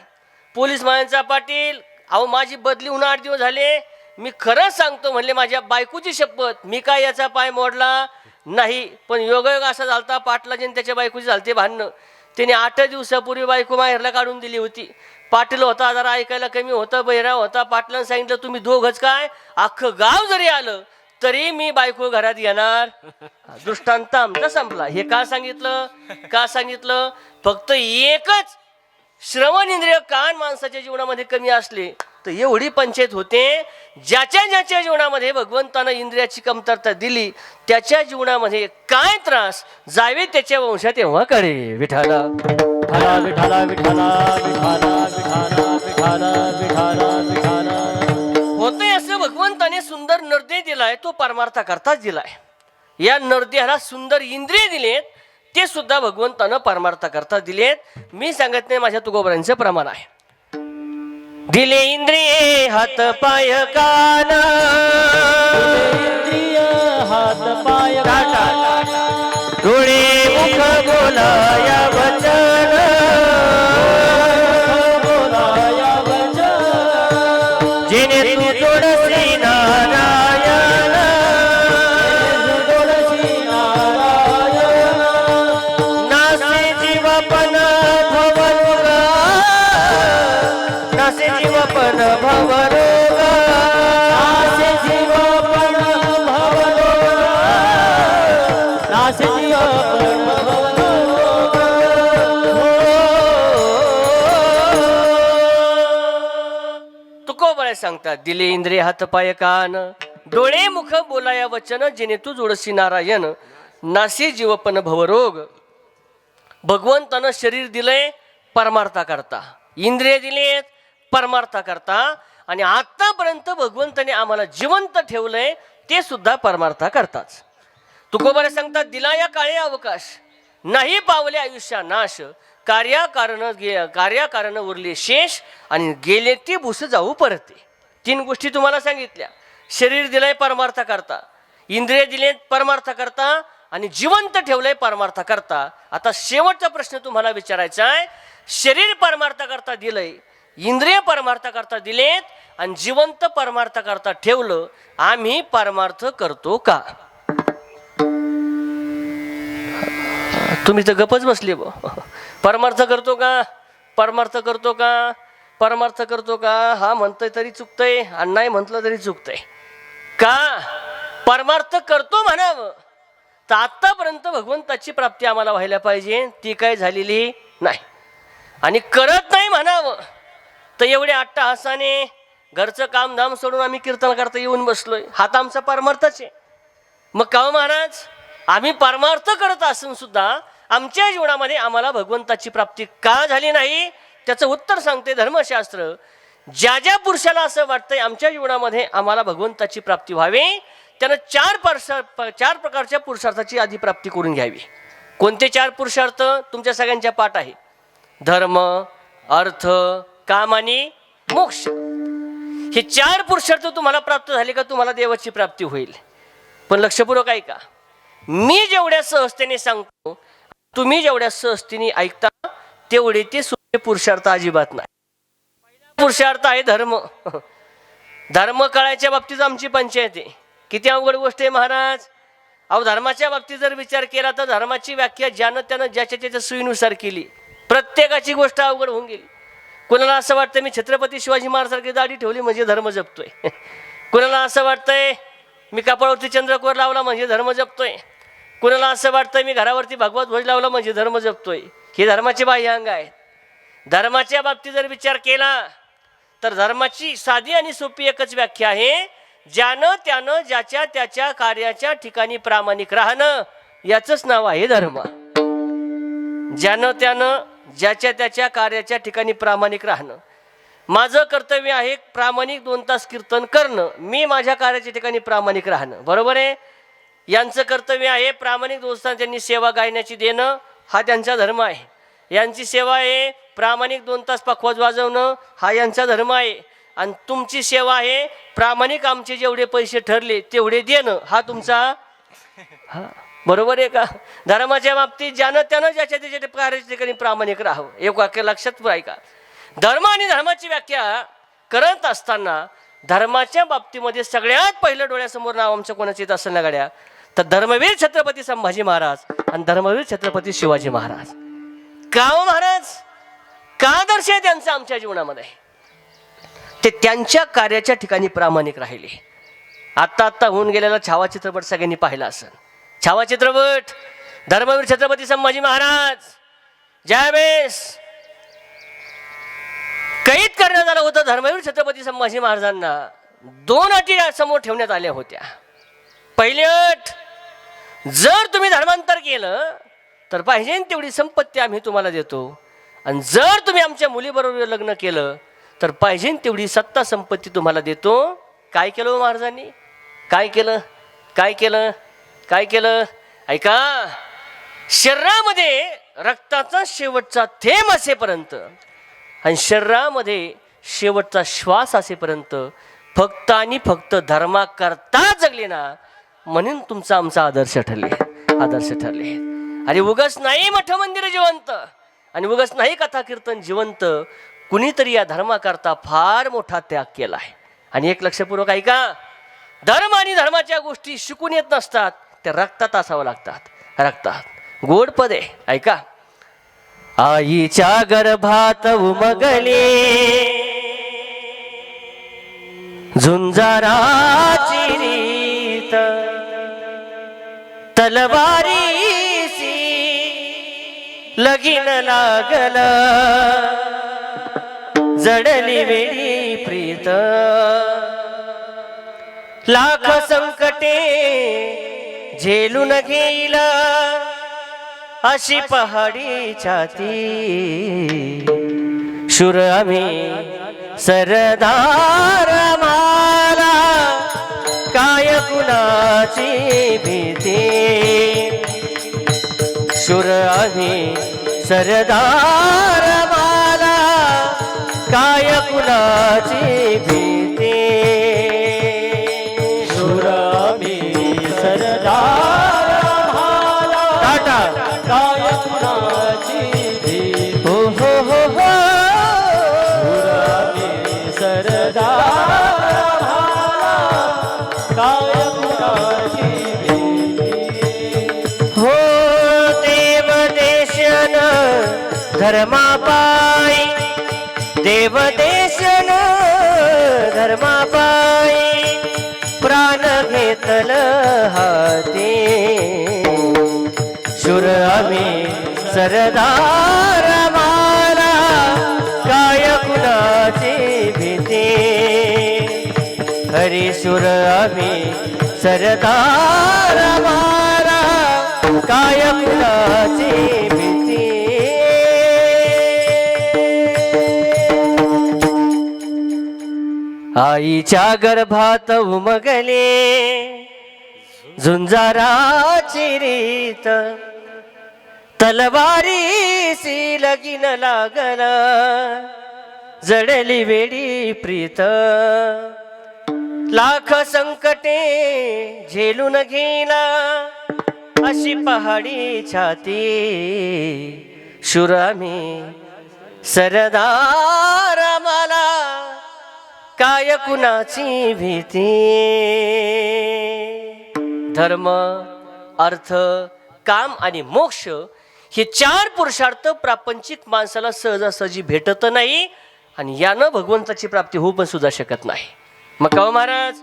पोलीस म्हणायचा, पाटील अहो माझी बदली होऊन 8 दिवस झाले, मी खरंच सांगतो म्हणले माझ्या बायकोची शपथ मी काय याचा पाय मोडला नाही. पण योगायोग असा झालता पाटलाजी आणि त्याच्या बायकोची झालते भांडणं. त्याने 8 दिवसापूर्वी बायको माहेरला काढून दिली होती. पाटील होता जरा ऐकायला कमी होता, बहिरा होता. पाटलांनी सांगितलं तुम्ही दोघंच काय, अख्खं गाव जरी आलं तरी मी बायको घरात येणार. दृष्टांत आमचा संपला. हे का सांगितलं? का सांगितलं? फक्त एकच श्रवण इंद्रिय कान माणसाच्या जीवनामध्ये कमी असले तर एवढी पंचायत होते. ज्याच्या ज्याच्या जीवनामध्ये भगवंतानं इंद्रियाची कमतरता दिली त्याच्या जीवनामध्ये काय त्रास जावे त्याच्या वंशात तेव्हा कळे. विठाला विठाला विठाला विठाला विठाला विठाला विठाला विठाला. होतंय असं भगवंताने सुंदर नरदेह दिलाय, तो परमार्थाकरताच दिलाय. या नरदेहाला सुंदर इंद्रिय दिलेत, ते सुद्धा भगवंतानं परमार्थाकरता दिलेत. मी सांगत नाही, माझ्या तुकोबरांचं प्रमाण आहे. दिले इंद्रिये हात पाय कान, इंद्रिय हात पाय डोळे मुख बोलाया वचन, बोलाया वचन. जेणे तू जोडसी नारायण, जोडसी नारायण. नासे जीवपन भवरोग, नासे जीवपन भवरोग, नासे जीवपण भवरोग, नासे जीवपण भवरोग. तुकोबराय सांगतात, दिले इंद्रिय हात पाय कान, डोळे मुख बोलाया वचन, जेणे तू जोडसी नारायण, नासी जीवपन भवरोग. भगवंतानं शरीर दिलंय परमार्थाकरता, इंद्रिय दिलेत परमार्थाकरता, आणि आतापर्यंत भगवंताने आम्हाला जिवंत ठेवलंय ते सुद्धा परमार्थाकरताच. तुकोबराय सांगतात, दिला या काळे अवकाश, नाही पावले आयुष्या नाश, कार्याकारण उरले शेष, आणि गेले ती भूस जाऊ परते. 3 गोष्टी तुम्हाला सांगितल्या. शरीर दिलंय परमार्थाकरता, इंद्रिय दिलेत परमार्थाकरता, आणि जिवंत ठेवलंय परमार्थाकरता. आता शेवटचा प्रश्न तुम्हाला विचारायचा आहे, शरीर परमार्थाकरता दिलंय, इंद्रिय परमार्थाकरता दिलेत, आणि जिवंत परमार्थाकरता ठेवलं, आम्ही परमार्थ करतो का? तुम्ही तर गपच बसले बो. परमार्थ करतो का? परमार्थ करतो का? परमार्थ करतो का? हा म्हणतोय तरी चुकतंय आणि नाही म्हटलं तरी चुकतंय. का परमार्थ करतो म्हणावं तर आतापर्यंत भगवंताची प्राप्ती आम्हाला व्हायला पाहिजे, ती काय झालेली नाही. आणि करत नाही म्हणावं तर एवढे अट्टहासाने घरचं कामधाम सोडून आम्ही कीर्तन करता येऊन बसलोय, हा तर आमचा परमार्थच आहे. मग का महाराज, आम्ही परमार्थ करत असून सुद्धा आमच्या जीवनामध्ये आम्हाला भगवंताची प्राप्ती का झाली नाही? त्याचं उत्तर सांगते धर्मशास्त्र. ज्या ज्या पुरुषाला असं वाटतंय आमच्या जीवनामध्ये आम्हाला भगवंताची प्राप्ती व्हावी, त्यानं 4 प्रकारच्या पुरुषार्थाची आधी प्राप्ती करून घ्यावी. कोणते 4 पुरुषार्थ? तुमच्या सगळ्यांच्या पाठ आहे. धर्म, अर्थ, काम आणि मोक्ष. हे 4 पुरुषार्थ तुम्हाला प्राप्त झाले का तुम्हाला देवाची प्राप्ती होईल. पण लक्षपूर्वक ऐका, मी जेवढ्या सहजतेने सांगतो, तुम्ही जेवढ्या सहजतेने ऐकता तेवढे ते सोपे पुरुषार्थ अजिबात नाही. पहिला पुरुषार्थ आहे धर्म. धर्म कळायच्या बाबतीत आमची पंचायत आहे. किती अवघड गोष्ट आहे महाराज. अहो धर्माच्या बाबतीत जर विचार केला तर धर्माची व्याख्या ज्यानं त्यानं ज्याच्या त्याच्या सोयीनुसार केली. प्रत्येकाची गोष्ट अवघड होऊन गेली. कुणाला असं वाटतं मी छत्रपती शिवाजी महाराजांसारखी दाढी ठेवली म्हणजे धर्म जपतोय. कुणाला असं वाटतंय मी कपाळावरती चंद्रकोर लावला म्हणजे धर्म जपतोय. कुणाला असं वाटतंय मी घरावरती भगवत ध्वज लावला म्हणजे धर्म जपतोय. हे धर्माचे बाह्य अंग आहेत. धर्माच्या बाबतीत जर विचार केला तर धर्माची साधी आणि सोपी एकच व्याख्या आहे, ज्यानं त्यानं ज्याच्या त्याच्या कार्याच्या ठिकाणी प्रामाणिक राहणं याचंच नाव आहे धर्म. ज्यानं त्यानं ज्याच्या त्याच्या कार्याच्या ठिकाणी प्रामाणिक राहणं. माझं कर्तव्य आहे प्रामाणिक 2 तास कीर्तन करणं, मी माझ्या कार्याच्या ठिकाणी प्रामाणिक राहणं, बरोबर आहे. यांचं कर्तव्य आहे प्रामाणिक 2 तास त्यांनी सेवा गायण्याची देणं, हा त्यांचा धर्म आहे. यांची सेवा आहे प्रामाणिक 2 तास पखवाज वाजवणं, हा यांचा धर्म आहे. आणि तुमची सेवा आहे प्रामाणिक आमचे जेवढे पैसे ठरले तेवढे देणं, हा तुमचा हा बरोबर आहे का. धर्माच्या बाबतीत ज्यानं त्यानं ज्याच्या त्याच्या कार्याच्या ठिकाणी प्रामाणिक राहावं. एक वाक्य लक्षात ऐका. धर्म आणि धर्माची व्याख्या करत असताना धर्माच्या बाबतीमध्ये सगळ्यात पहिलं डोळ्यासमोर नाव आमचं कोणाचं येत असेल ना गाड्या तर धर्मवीर छत्रपती संभाजी महाराज आणि धर्मवीर छत्रपती शिवाजी महाराज. का हो महाराज, का आदर्श आहे त्यांचा आमच्या जीवनामध्ये. ते त्यांच्या कार्याच्या ठिकाणी प्रामाणिक राहिले. आत्ता होऊन गेलेला छावा चित्रपट सगळ्यांनी पाहिला असेल. छावा चित्रपट धर्मवीर छत्रपती संभाजी महाराज ज्यावेळेस कैद करण्यात आलं होतं, धर्मवीर छत्रपती संभाजी महाराजांना 2 अटी समोर ठेवण्यात आल्या होत्या. पहिली अट, जर तुम्ही धर्मांतर केलं तर पाहिजे तेवढी संपत्ती आम्ही तुम्हाला देतो, आणि जर तुम्ही आमच्या मुलीबरोबर लग्न केलं तर पाहिजे तेवढी सत्ता संपत्ती तुम्हाला देतो. काय केलं महाराजांनी, काय केलं, काय केलं, काय केलं ऐका. शरीरामध्ये रक्ताचा शेवटचा थेंब असेपर्यंत आणि शरीरामध्ये शेवटचा श्वास असेपर्यंत फक्त आणि फक्त धर्माकरता जगले ना, म्हणून तुमचा आमचा आदर्श ठरले, आदर्श ठरले. आणि उगाच नाही मठ मंदिर जिवंत आणि उगाच नाही कथा कीर्तन जिवंत, कुणीतरी या धर्माकरता फार मोठा त्याग केला आहे. आणि एक लक्षपूर्वक ऐका, धर्म आणि धर्माच्या गोष्टी शिकून येत नसतात, त्या रक्तात असावं लागतात, रक्तात. गोड पद आहे ऐका. आईच्या गर्भात उमगले झुंजाराची रीत, तलवारीसी लगीन लागल, जडली वेळी प्रीत. लाख संकटे झेलून घेईल अशी पहाडी छाती, शूर आम्ही सरदार माला, काय कुणाची भीती. शूर आम्ही सरदार माला, काय कुणाची भीती. शूर आम्ही सरदार भाला, टाटा काय कुणाची भीती. हो हो हो हो. शूर आम्ही सरदार भाला, काय कुणाची भीती. हो देव देशन धर्मापायी, देव देशन धर्मापायी, प्राण घेतल हाती. शूर आम्ही सरदार माला, काय कुणाची भीती. हरिशूर आम्ही सरदार माला, काय कुणाची भीती. आईच्या गर्भात उमगले झुंजाराची रीत, तलवारीसी लगीन लागल, जडली वेडी प्रीत. लाख संकटे झेलून गेला अशी पहाडी छाती. शूर आम्ही सरदार मला, काय कुणाची भीती. धर्म अर्थ, काम आणि मोक्ष हे 4 पुरुषार्थ प्रापंचिक माणसाला सहजासहजी भेटत नाही आणि यानं भगवंताची प्राप्ती होऊ पण सुद्धा शकत नाही. मग का महाराज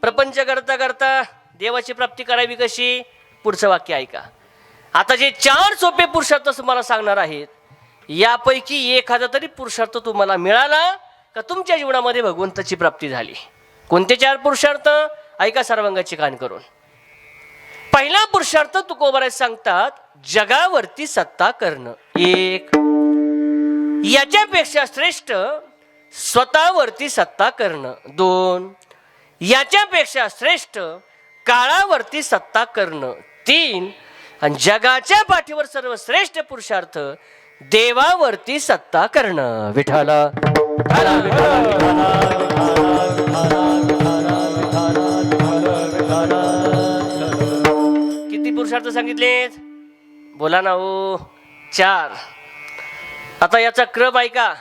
प्रपंच करता करता देवाची प्राप्ती करावी कशी? पुढचं वाक्य ऐका. आता जे 4 सोपे पुरुषार्थ तुम्हाला सांगणार आहेत, यापैकी एखादा तरी पुरुषार्थ तुम्हाला मिळाला का तुमच्या जीवनामध्ये भगवंताची प्राप्ती झाली. कोणते 4 पुरुषार्थ? ऐका सर्वांगाची कान करून. पहिला पुरुषार्थ तुकोबाराज सांगतात, जगावरती सत्ता करणं. 1, याच्यापेक्षा श्रेष्ठ स्वतःवरती सत्ता करणं. 2, याच्यापेक्षा श्रेष्ठ काळावरती सत्ता करणं. 3, आणि जगाच्या पाठीवर सर्वश्रेष्ठ पुरुषार्थ देवावरती सत्ता करणं. विठाला किती पुरुषार्थ सांगितलेत? बोला ना हो. 4. आता याचा क्रम ऐका.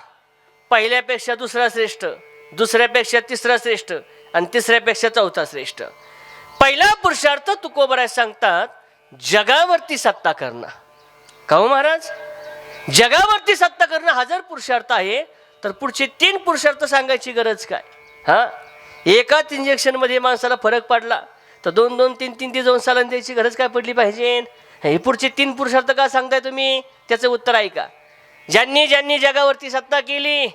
पहिल्यापेक्षा दुसरा श्रेष्ठ, दुसऱ्यापेक्षा तिसरा श्रेष्ठ आणि तिसऱ्यापेक्षा चौथा श्रेष्ठ. पहिला पुरुषार्थ तुकोबाराज सांगतात, जगावरती सत्ता करणं. का हो महाराज? जगावरती सत्ता करणं हा जर पुरुषार्थ आहे तर पुढचे 3 पुरुषार्थ सांगायची गरज काय? हा, एकाच इंजेक्शनमध्ये माणसाला फरक पडला तर 2-2, 3-3 जाऊन सलाईन द्यायची गरज काय पडली पाहिजे? हे पुढचे 3 पुरुषार्थ का सांगताय तुम्ही? त्याचं उत्तर ऐका. ज्यांनी ज्यांनी जगावरती सत्ता केली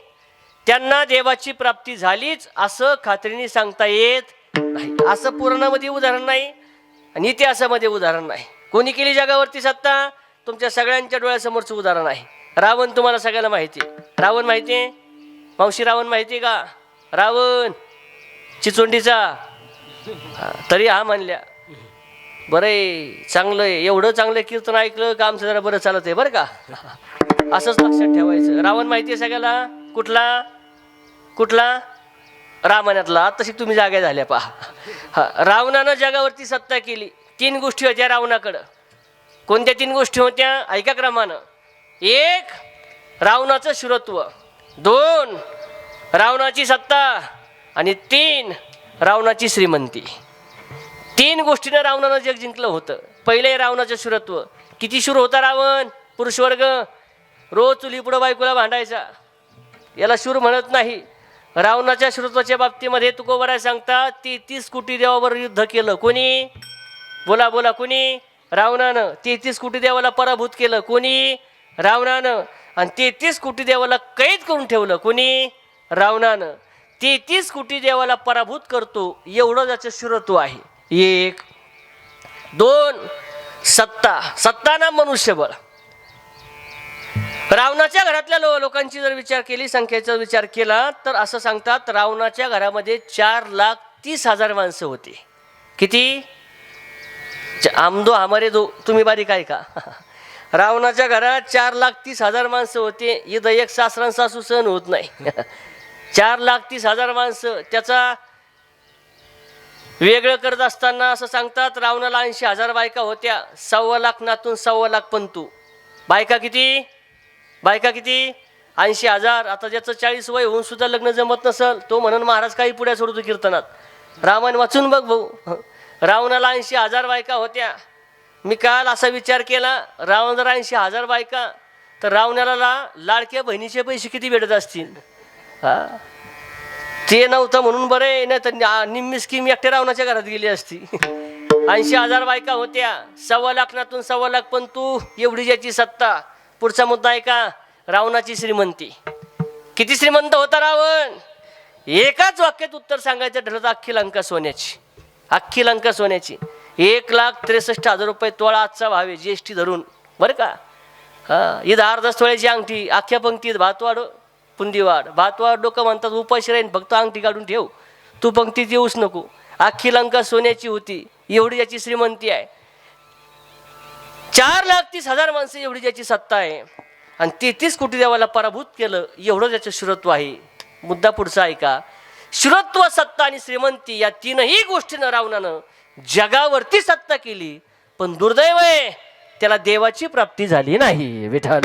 त्यांना देवाची प्राप्ती झालीच असं खात्रीने सांगता येत नाही. असं पुराणामध्ये उदाहरण नाही आणि इतिहासामध्ये उदाहरण नाही. कोणी केली जगावरती सत्ता? तुमच्या सगळ्यांच्या डोळ्यासमोरचं उदाहरण आहे. रावण. तुम्हाला सगळ्यांना माहिती आहे. रावण माहिती आहे? मावशी रावण माहिती आहे का? रावण चिचोंडीचा. तरी हा म्हणल्या बरं आहे, चांगलं आहे. एवढं चांगलं कीर्तन ऐकलं का आमचं जरा बरं चालत आहे बरं का. असंच लक्षात ठेवायचं. रावण माहिती आहे सगळ्याला? कुठला कुठला? रामायणातला. आत्ताशी तुम्ही जागा झाल्या पहा. हा, रावणानं जगावरती सत्ता केली. 3 गोष्टी होत्या रावणाकडं. कोणत्या 3 गोष्टी होत्या? ऐका क्रमानं. 1, रावणाचं शूरत्व. 2, रावणाची सत्ता आणि 3, रावणाची श्रीमंती. 3 गोष्टीनं रावणानं जग जिंकलं होतं. पहिले रावणाचं शूरत्व. किती शूर होता रावण? पुरुषवर्ग. रोज चुली पुढं बायकोला भांडायचा. याला शूर म्हणत नाही. रावणाच्या शूरत्वाच्या बाबतीमध्ये तुकोबाराज सांगतात, 33 कोटी देवावर युद्ध केलं. कोणी? बोला बोला. कोणी? रावणानं. 33 कोटी देवाला पराभूत केलं. कोणी? रावणानं. आणि 33 कोटी देवाला कैद करून ठेवलं. कोणी? रावणानं. 33 कोटी देवाला पराभूत करतो एवढं त्याचं शूरत्व आहे. 1. 2, सत्ता. सत्ता ना मनुष्यबळ. रावणाच्या घरातल्या लोकांची जर विचार केली, संख्येचा विचार केला तर असं सांगतात, रावणाच्या घरामध्ये 4,30,000 माणसं होती. किती? आमदो हमारे दो. तुम्ही बारीक आहे का? रावणाच्या घरात 4,30,000 माणसं होते. इथं एक सासरा सासू सहन होत नाही. 4,30,000 माणसं. त्याचा वेगळं करत असताना असं सांगतात, रावणाला 80,000 बायका होत्या. 1.25 लाख नातून 1.25 लाख पंतू. बायका किती? बायका किती? 80,000. आता ज्याचं 40 वय होऊन सुद्धा लग्न जमत नसल तो म्हणून महाराज काही पुढ्या सोडतो कीर्तनात. रामायण वाचून बघ भाऊ. रावणाला 80,000 बायका होत्या. मी काल असा विचार केला, रावण जर 80,000 बायका तर रावणाला लाडक्या बहिणीचे पैसे किती भेटत असतील? हा, ते नव्हतं म्हणून बरं आहे. नाही तर निम्मी स्कीम एकट्या रावणाच्या घरात गेली असती. 80,000 बायका होत्या. 1.25 लाख नातून 1.25 लाख पंतू. एवढी ज्याची सत्ता. पुढचा मुद्दा आहे का? रावणाची श्रीमंती. किती श्रीमंत होता रावण? एकाच वाक्यात उत्तर सांगायचं ठरलं तर अख्खी लंका सोन्याची. अख्खी लंका सोन्याची. 1,63,000 रुपये तोळा आजचा भाव आहे GST धरून बरं का. हा, इथं अर्धा तोळ्याची अंगठी. अख्ख्या पंक्तीत भातवाड पुंदीवाड. भातवाड डोकं म्हणतात उपाशी राहीन, फक्त अंगठी काढून ठेव, तू पंक्तीत येऊच नको. अख्खी लंका सोन्याची होती. एवढी ज्याची श्रीमंती आहे. 4,30,000 माणसं एवढी ज्याची सत्ता आहे आणि 33 कोटी देवाला पराभूत केलं एवढं त्याचं शूरत्व आहे. मुद्दा पुढचा ऐका. शूरत्व, सत्ता आणि श्रीमंती या 3ही गोष्टीनं रावणानं जगावरती सत्ता केली, पण दुर्दैव आहे त्याला देवाची प्राप्ती झाली नाही. विठाल.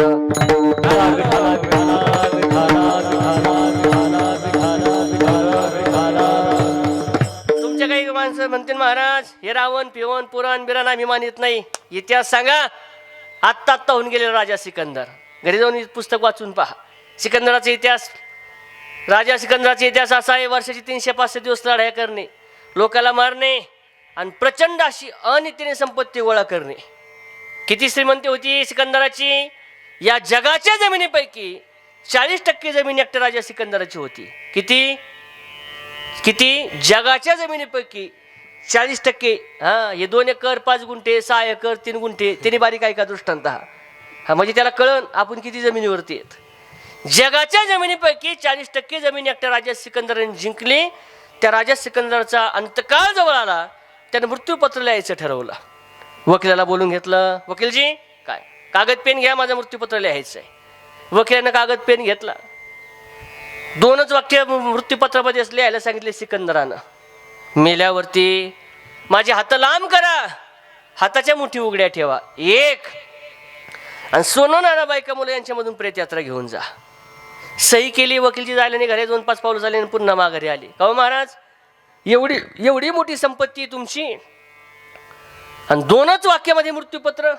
तुमच्या काही माणसं म्हणतील महाराज हे हिरावण पिवण पुराण बिराण आम्ही मानित नाही. इतिहास सांगा. आत्ता होऊन गेलेला राजा सिकंदर. घरी जाऊन पुस्तक वाचून पहा सिकंदराचा इतिहास. राजा सिकंदराचा इतिहास असा आहे, वर्षाची 300-500 दिवस लढाया करणे, लोकाला मारणे आणि प्रचंड अशी अनितीने संपत्ती गोळा करणे. किती श्रीमंती होती सिकंदराची? या जगाच्या जमिनीपैकी 40% जमीन एकट्या राजा सिकंदराची होती. किती किती? जगाच्या जमिनीपैकी 40%. हे 2 एकर 5 गुंठे 6 एकर 3 गुंठे. त्यांनी बारीक आहे का दृष्टांत हा म्हणजे त्याला कळण आपण किती जमिनीवरती आहेत. जगाच्या जमिनीपैकी 40% जमीन एकट्या राजा सिकंदराने जिंकली. त्या राजा सिकंदराचा अंतकाळ जवळ आला. त्याने मृत्यूपत्र लिहायचं ठरवलं. वकिलाला बोलून घेतलं. वकीलजी काय कागद पेन घ्या, माझं मृत्यूपत्र लिहायचं आहे. वकिलानं कागद पेन घेतला. 2च वाक्य मृत्यूपत्रामध्ये लिहायला सांगितले सिकंदरानं. मेल्यावरती माझे हात लांब करा, हाताच्या मुठी उघड्या ठेवा. 1 आणि सोनं नाना बायका मुलं यांच्यामधून प्रेतयात्रा घेऊन जा. सही केली. वकीलची जायला नाही. घरी 2-5 पावलं झाले आणि पुन्हा माघारी आली. का हो महाराज, एवढी मोठी संपत्ती तुमची आणि 2च वाक्यामध्ये मृत्यूपत्र,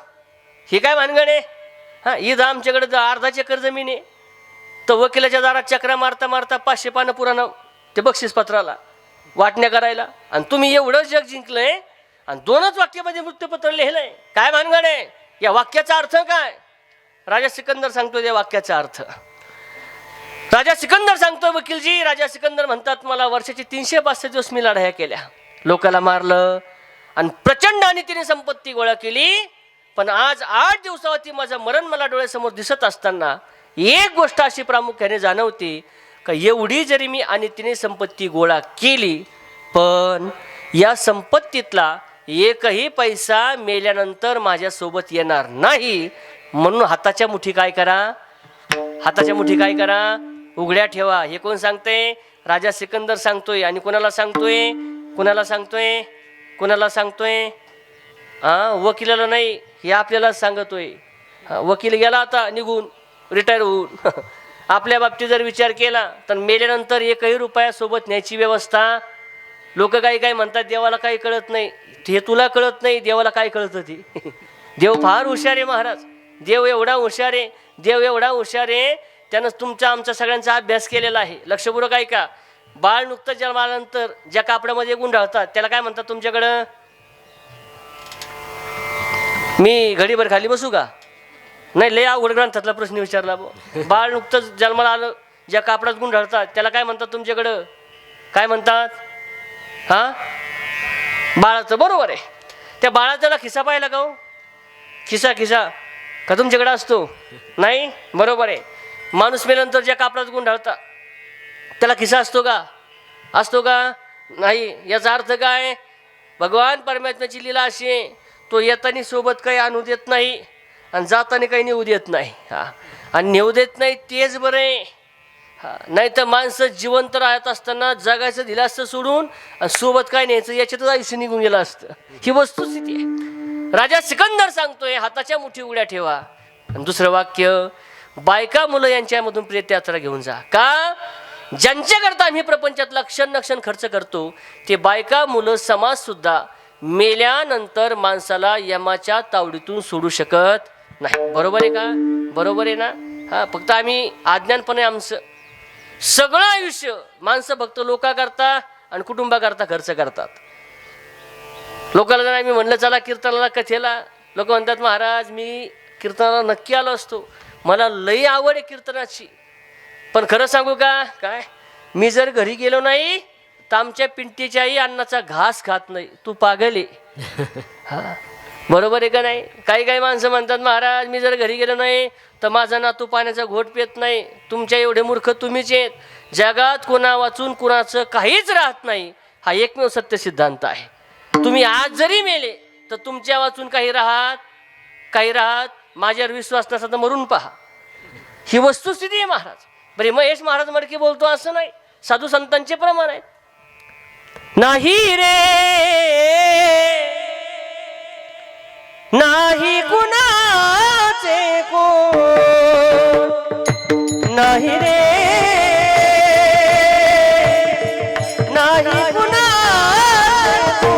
हे काय भानगड आहे? ईद आमच्याकडे अर्धा एकर जमीन आहे. तर वकिलाच्या दारात चक्रा मारता मारता 500 पानं पुराणं ते बक्षीसपत्राला वाटण्या करायला, आणि तुम्ही एवढं जग जिंकलंय आणि 2च वाक्यामध्ये मृत्यूपत्र लिहिलंय. काय भानगड आहे? या वाक्याचा अर्थ काय? राजा सिकंदर सांगतो त्या वाक्याचा अर्थ. राजा सिकंदर सांगतो वकीलजी. राजा सिकंदर म्हणतात मला वर्षाची 300-500 दिवस मी लढाया केल्या, लोकाला मारलं आणि प्रचंड आणि तिने संपत्ती गोळा केली. पण आज 8 दिवसावरती माझं मरण मला डोळ्यासमोर दिसत असताना एक गोष्ट अशी प्रामुख्याने जाणवते का एवढी जरी मी आणि तिने संपत्ती गोळा केली, पण या संपत्तीतला एकही पैसा मेल्यानंतर माझ्यासोबत येणार नाही. म्हणून हाताच्या मुठी काय करा, हाताच्या मुठी काय करा, उघड्या ठेवा. हे कोण सांगते? राजा सिकंदर सांगतोय. आणि कोणाला सांगतोय? कोणाला सांगतोय? कोणाला सांगतोय? वकिलाला नाही, हे आपल्याला सांगतोय. वकील गेला आता निघून, रिटायर होऊन. आपल्या बाबतीत जर विचार केला तर मेल्यानंतर एकही रुपया सोबत न्यायची व्यवस्था. लोक काही म्हणतात देवाला काही कळत नाही. हे तुला कळत नाही, देवाला काय कळतं ती. देव फार हुशार आहे महाराज. देव एवढा हुशार आहे, देव एवढा हुशार आहे, त्यानं तुमचा आमचा सगळ्यांचा अभ्यास केलेला आहे. लक्षपूर्वक आहे का? बाळ नुकतं जन्मानंतर ज्या कापडामध्ये गुंडाळतात त्याला काय म्हणतात तुमच्याकडं? मी घडीभर खाली बसू का? नाही, लय अवघड ग्रंथातला प्रश्न विचारला. बाळ नुकतं जन्माला आलं ज्या कापडात गुंडाळतात त्याला काय म्हणतात तुमच्याकडं? काय म्हणतात? बाळाचं. बरोबर आहे. त्या बाळाचा खिसा पाहिला का हो? खिसा का तुमच्याकडे असतो? नाही. बरोबर आहे. माणूस मेल्यानंतर ज्या कापडात गुंडाळतात त्याला खिसा असतो का? असतो का? नाही. याचा अर्थ काय? भगवान परमात्म्याची लीला अशी आहे, तो येताना सोबत काही आणू देत नाही आणि जाताना काही नेऊ देत नाही. आणि नेऊ देत नाही तेच बरं आहे. नाही तर माणसं जिवंत राहत असताना जगायचं दिलं असतं सोडून आणि सोबत काय न्यायचं याच्यातच आयुष्य निघून गेलं असतं. ही वस्तुस्थिती आहे. राजा सिकंदर सांगतोय हाताच्या मुठी उघड्या ठेवा. आणि दुसरं वाक्य, बायका मुलं यांच्यामधून प्रेतयात्रा घेऊन जा. का? ज्यांच्याकरता आम्ही प्रपंचातला क्षण खर्च करतो ते बायका मुलं समाज सुद्धा मेल्यानंतर माणसाला यमाच्या तावडीतून सोडू शकत नाही. बरोबर आहे का? बरोबर आहे ना? फक्त आम्ही अज्ञानपणे आमचं सगळं आयुष्य माणसं फक्त लोकांकरता आणि कुटुंबाकरता खर्च करतात. लोकांना जर आम्ही म्हणलं चला कीर्तनाला कथेला, लोक म्हणतात महाराज मी कीर्तनाला नक्की आलो असतो, मला लई आवड आहे कीर्तनाची, पण खरं सांगू का काय, मी जर घरी गेलो नाही तर आमच्या पिंटीच्याही अन्नाचा घास खात नाही. तू पागल आहे. बरोबर आहे का नाही? काही माणसं म्हणतात महाराज मी जर घरी गेलो नाही तर माझा नातू पाण्याचा घोट पेत नाही. तुमच्या एवढे मूर्ख तुम्हीच आहेत. जगात कोणा वाचून कुणाचं काहीच राहत नाही, हा एकमेव सत्य सिद्धांत आहे. तुम्ही आज जरी मेले तर तुमच्या वाचून काही राहत माझ्यावर विश्वास नसला तर मरून पहा. ही वस्तुस्थिती आहे महाराज. बरे महेश महाराज मडके बोलतो असं नाही, साधू संतांचे प्रमाण आहेत. नाही रे नाही कुणाचे को नाही रे नाही कुणाचे को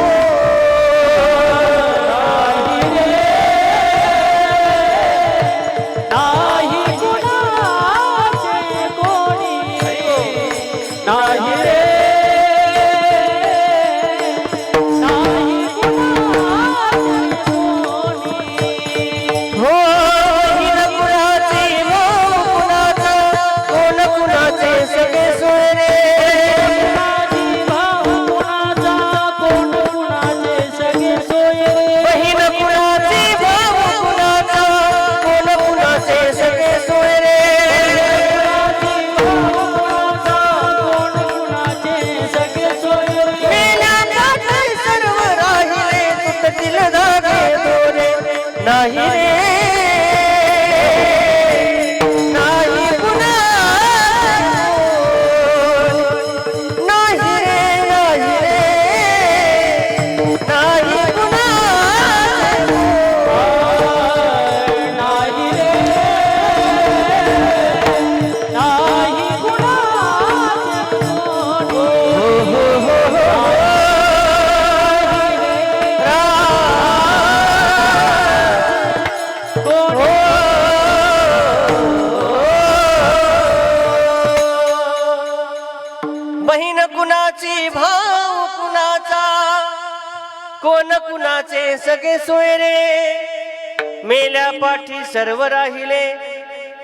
कोण कुणाचे सगळे सोयरे, मेल्या पाठी सर्व राहिले,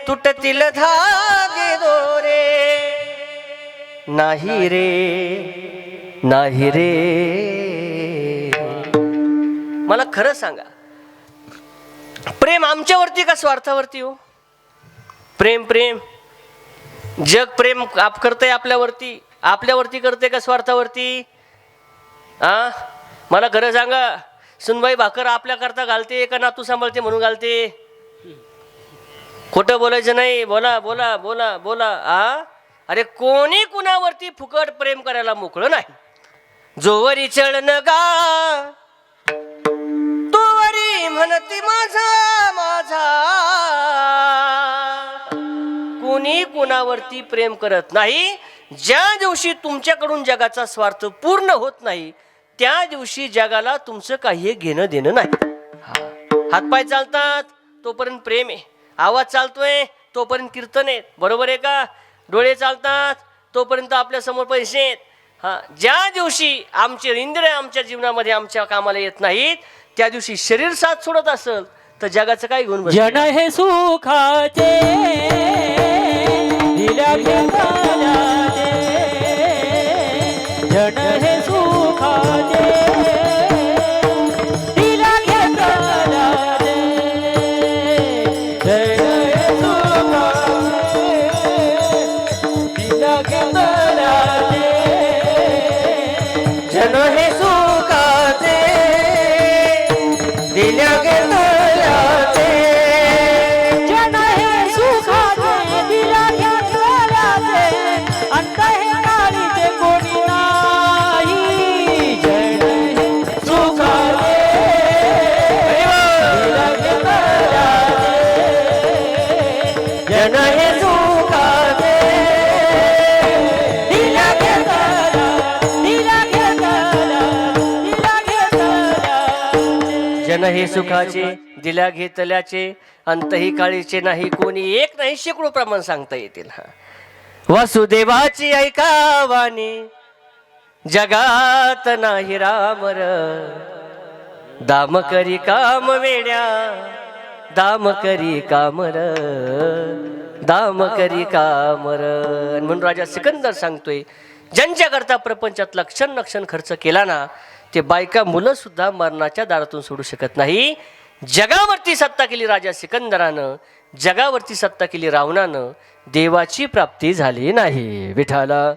तुटतील धागे दोरे, नाही रे नाही रे. मला खरं सांगा, प्रेम आमच्यावरती का स्वार्थावरती हो? प्रेम प्रेम जग प्रेम आप करतंय आपल्यावरती करते का स्वार्थावरती? मला खरं सांगा, सुनबाई भाकर आपल्या करता घालते का नातू सांभाळते म्हणून घालते? खोटं बोलायचं नाही. बोला बोला बोला बोला. अरे कोणी कुणावरती फुकट प्रेम करायला मोकळं नाही. जोवरी चळण गा तोवरी म्हणती माझा माझा, कोणी कुणावरती प्रेम करत नाही. ज्या दिवशी तुमच्याकडून जगाचा स्वार्थ पूर्ण होत नाही, त्या दिवशी जगाला तुमचं काही घेणं देणं नाही. हातपाय चालतात तोपर्यंत प्रेम आहे, आवाज चालतोय तोपर्यंत कीर्तन आहे, बरोबर आहे का? डोळे चालतात तोपर्यंत आपल्या समोर पैसे आहेत. ज्या दिवशी आमचे इंद्रिय आमच्या जीवनामध्ये आमच्या कामाला येत नाहीत, त्या दिवशी शरीर साथ सोडत असेल तर जगाचं काय घेऊन बस. जन हे सुखाचे दिल्या घेतल्याचे, जन हे सुखाचे दिल्या घेतल्याचे, जन हे सुखाचे दिल्या घेतल्याचे, जन हे सुखाचे दिल्या घेतल्याचे, जन हे सुखाचे दिल्या घेतल्याचे, अंत हे काळीचे कोणी नाही. जन हे सुखाचे दिल्या घेतल्याचे, जन हे सुखाचे दिल्या घेतल्या, दिल्या घेतल्या, दिल्या घेतल्याचे. जन हे सुखाचे दिल्या घेतल्याचे, अंतही काळीचे नाही कोणी. एक नाही शेकडो प्रमाण सांगता येतील. वसुदेवाची ऐकावानी जगात नाही रामर, दाम करी काम वेड्या, दाम करी कामर, दाम करी कामर. म्हणून राजा सिकंदर सांगतोय, ज्यांच्याकरता प्रपंचातला क्षण क्षण खर्च केला ना, ते बायका मुलं सुद्धा मरणाच्या दारातून सोडू शकत नाही. जगावरती सत्ता केली राजा सिकंदरानं, जगावरती सत्ता केली रावणानं, देवाची प्राप्ती झाली नाही. विठाला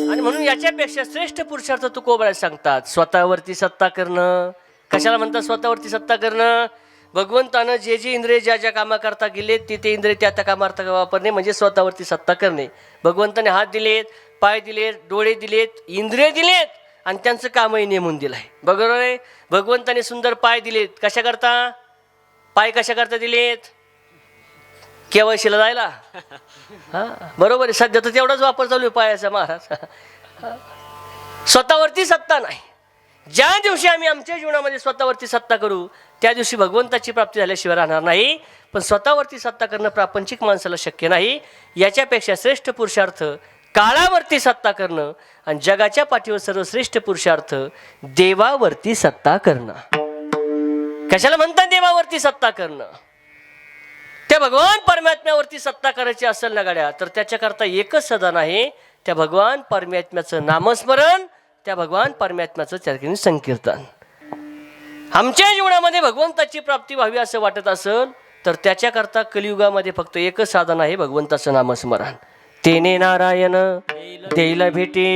आणि म्हणून याच्यापेक्षा श्रेष्ठ पुरुषार्थ तुकोबराज सांगतात, स्वतःवरती सत्ता करणं. कशाला म्हणतात स्वतःवरती सत्ता करणं? भगवंतानं जे जे इंद्रिय ज्या ज्या कामाकरता गेलेत ते इंद्रिय त्या त्या कामाकरता वापरणे म्हणजे स्वतःवरती सत्ता करणे. भगवंताने हात दिलेत, पाय दिलेत, डोळे दिलेत, इंद्रिय दिलेत आणि त्यांचं कामही नेमून दिलं आहे. बरोबर आहे? भगवंताने सुंदर पाय दिलेत, कशाकरता? पाय कशाकरता दिलेत? केवायसीला जायला. बरोबर आहे. सध्या तर तेवढाच वापर चालू आहे पायाचा महाराज. स्वतःवरती सत्ता नाही. ज्या दिवशी आम्ही आमच्या जीवनामध्ये स्वतःवरती सत्ता करू, त्या दिवशी भगवंताची प्राप्ती झाल्याशिवाय राहणार नाही. पण स्वतःवरती सत्ता करणं प्रापंचिक माणसाला शक्य नाही. याच्यापेक्षा श्रेष्ठ पुरुषार्थ काळावरती सत्ता करणं आणि जगाच्या पाठीवर सर्वश्रेष्ठ पुरुषार्थ देवावरती सत्ता करणं. कशाला म्हणतात देवावरती सत्ता करणं? त्या भगवान परमात्म्यावरती सत्ता करायची असेल ना गाड्या, तर त्याच्याकरता एकच साधन आहे, त्या भगवान परमात्म्याचं नामस्मरण, त्या भगवान परमात्म्याचं त्या ठिकाणी संकीर्तन. आमच्या जीवनामध्ये भगवंताची प्राप्ती व्हावी असं वाटत असेल तर त्याच्याकरता कलियुगामध्ये फक्त एकच साधन आहे, भगवंताचं नामस्मरण. तेने नारायण देईल भेटे,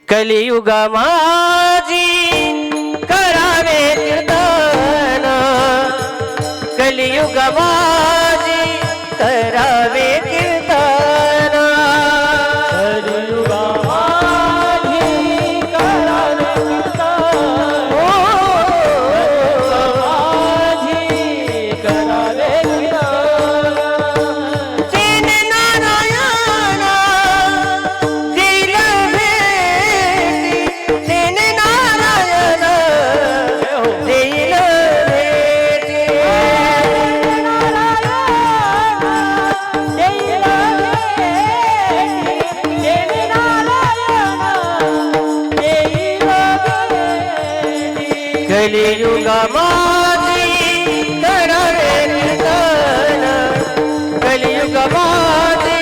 कलियुगा माझी करावे कीर्तन, कलियुगा माझी करावे कीर्तन, कलियुगा माझी करावे कीर्तन, माझी करावे कीर्तन. तेने नारायण देईल भेटी, तेने कलियुगामध्ये करावे कीर्तन कलियुगामध्ये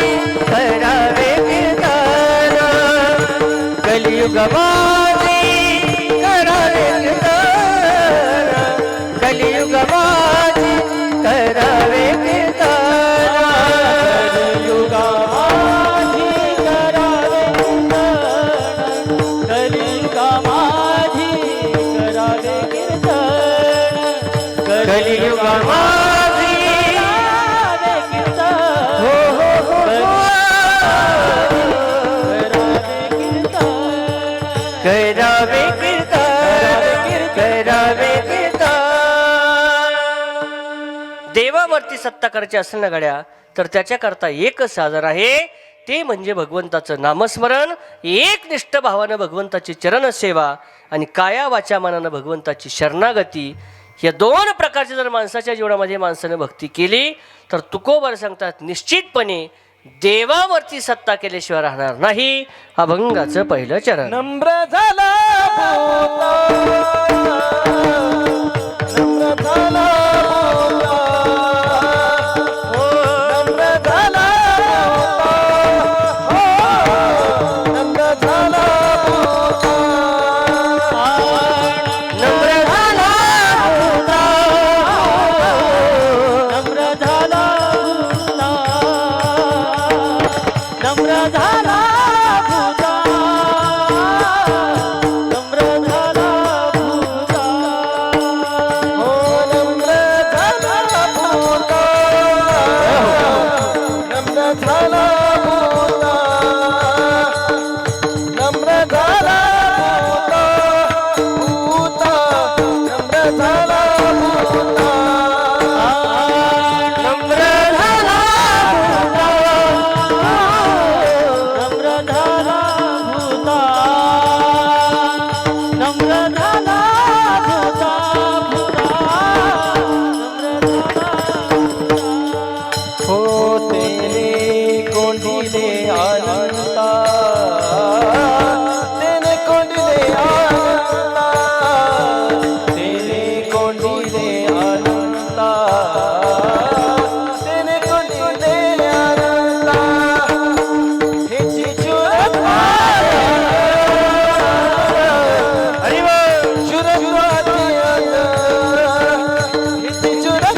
करावे कीर्तन कलियुगामध्ये करावे कीर्तन कलियुगामध्ये करावे कीर्तन कलियुगामध्ये हो हो हो करावे कीर्तन करावे कीर्तन देवावरती सत्ता करायची असेल ना गड्या तर त्याच्याकरता एकच साधन आहे ते म्हणजे भगवंताचं नामस्मरण एकनिष्ठ भावानं भगवंताची चरण सेवा आणि काया वाचा मनानं भगवंताची शरणागती या दोन प्रकारच्या जर माणसाच्या जीवनामध्ये माणसानं भक्ती केली तर तुकोबर सांगतात निश्चितपणे देवावरती सत्ता केल्याशिवाय राहणार नाही अभंगाचं पहिलं चरण नम्र झाला भोला, नम्र झाला भोला, हो, नम्र झाला भोला, हो, नम्र झाला भोला, नम्र झाला भोला, नम्र झाला भूता, नम्र झाला भूता, नम्र झाला भूता, हो, नम्र झाला भोला, नम्र झाला भोला, नम्र झाला भोला, भूता, नम्र झाला भोला, नम्र झाला नम्र झाला भूता, नम्र झाला भूता, भूता, नम्र झाला हो तेने कोंडिले अनंता, तेने कोंडिले अनंता, तेने कोंडिले अनंता, तेने कोंडिले अनंता, हेची चुरत हरी बोल चुरत हेची चुरत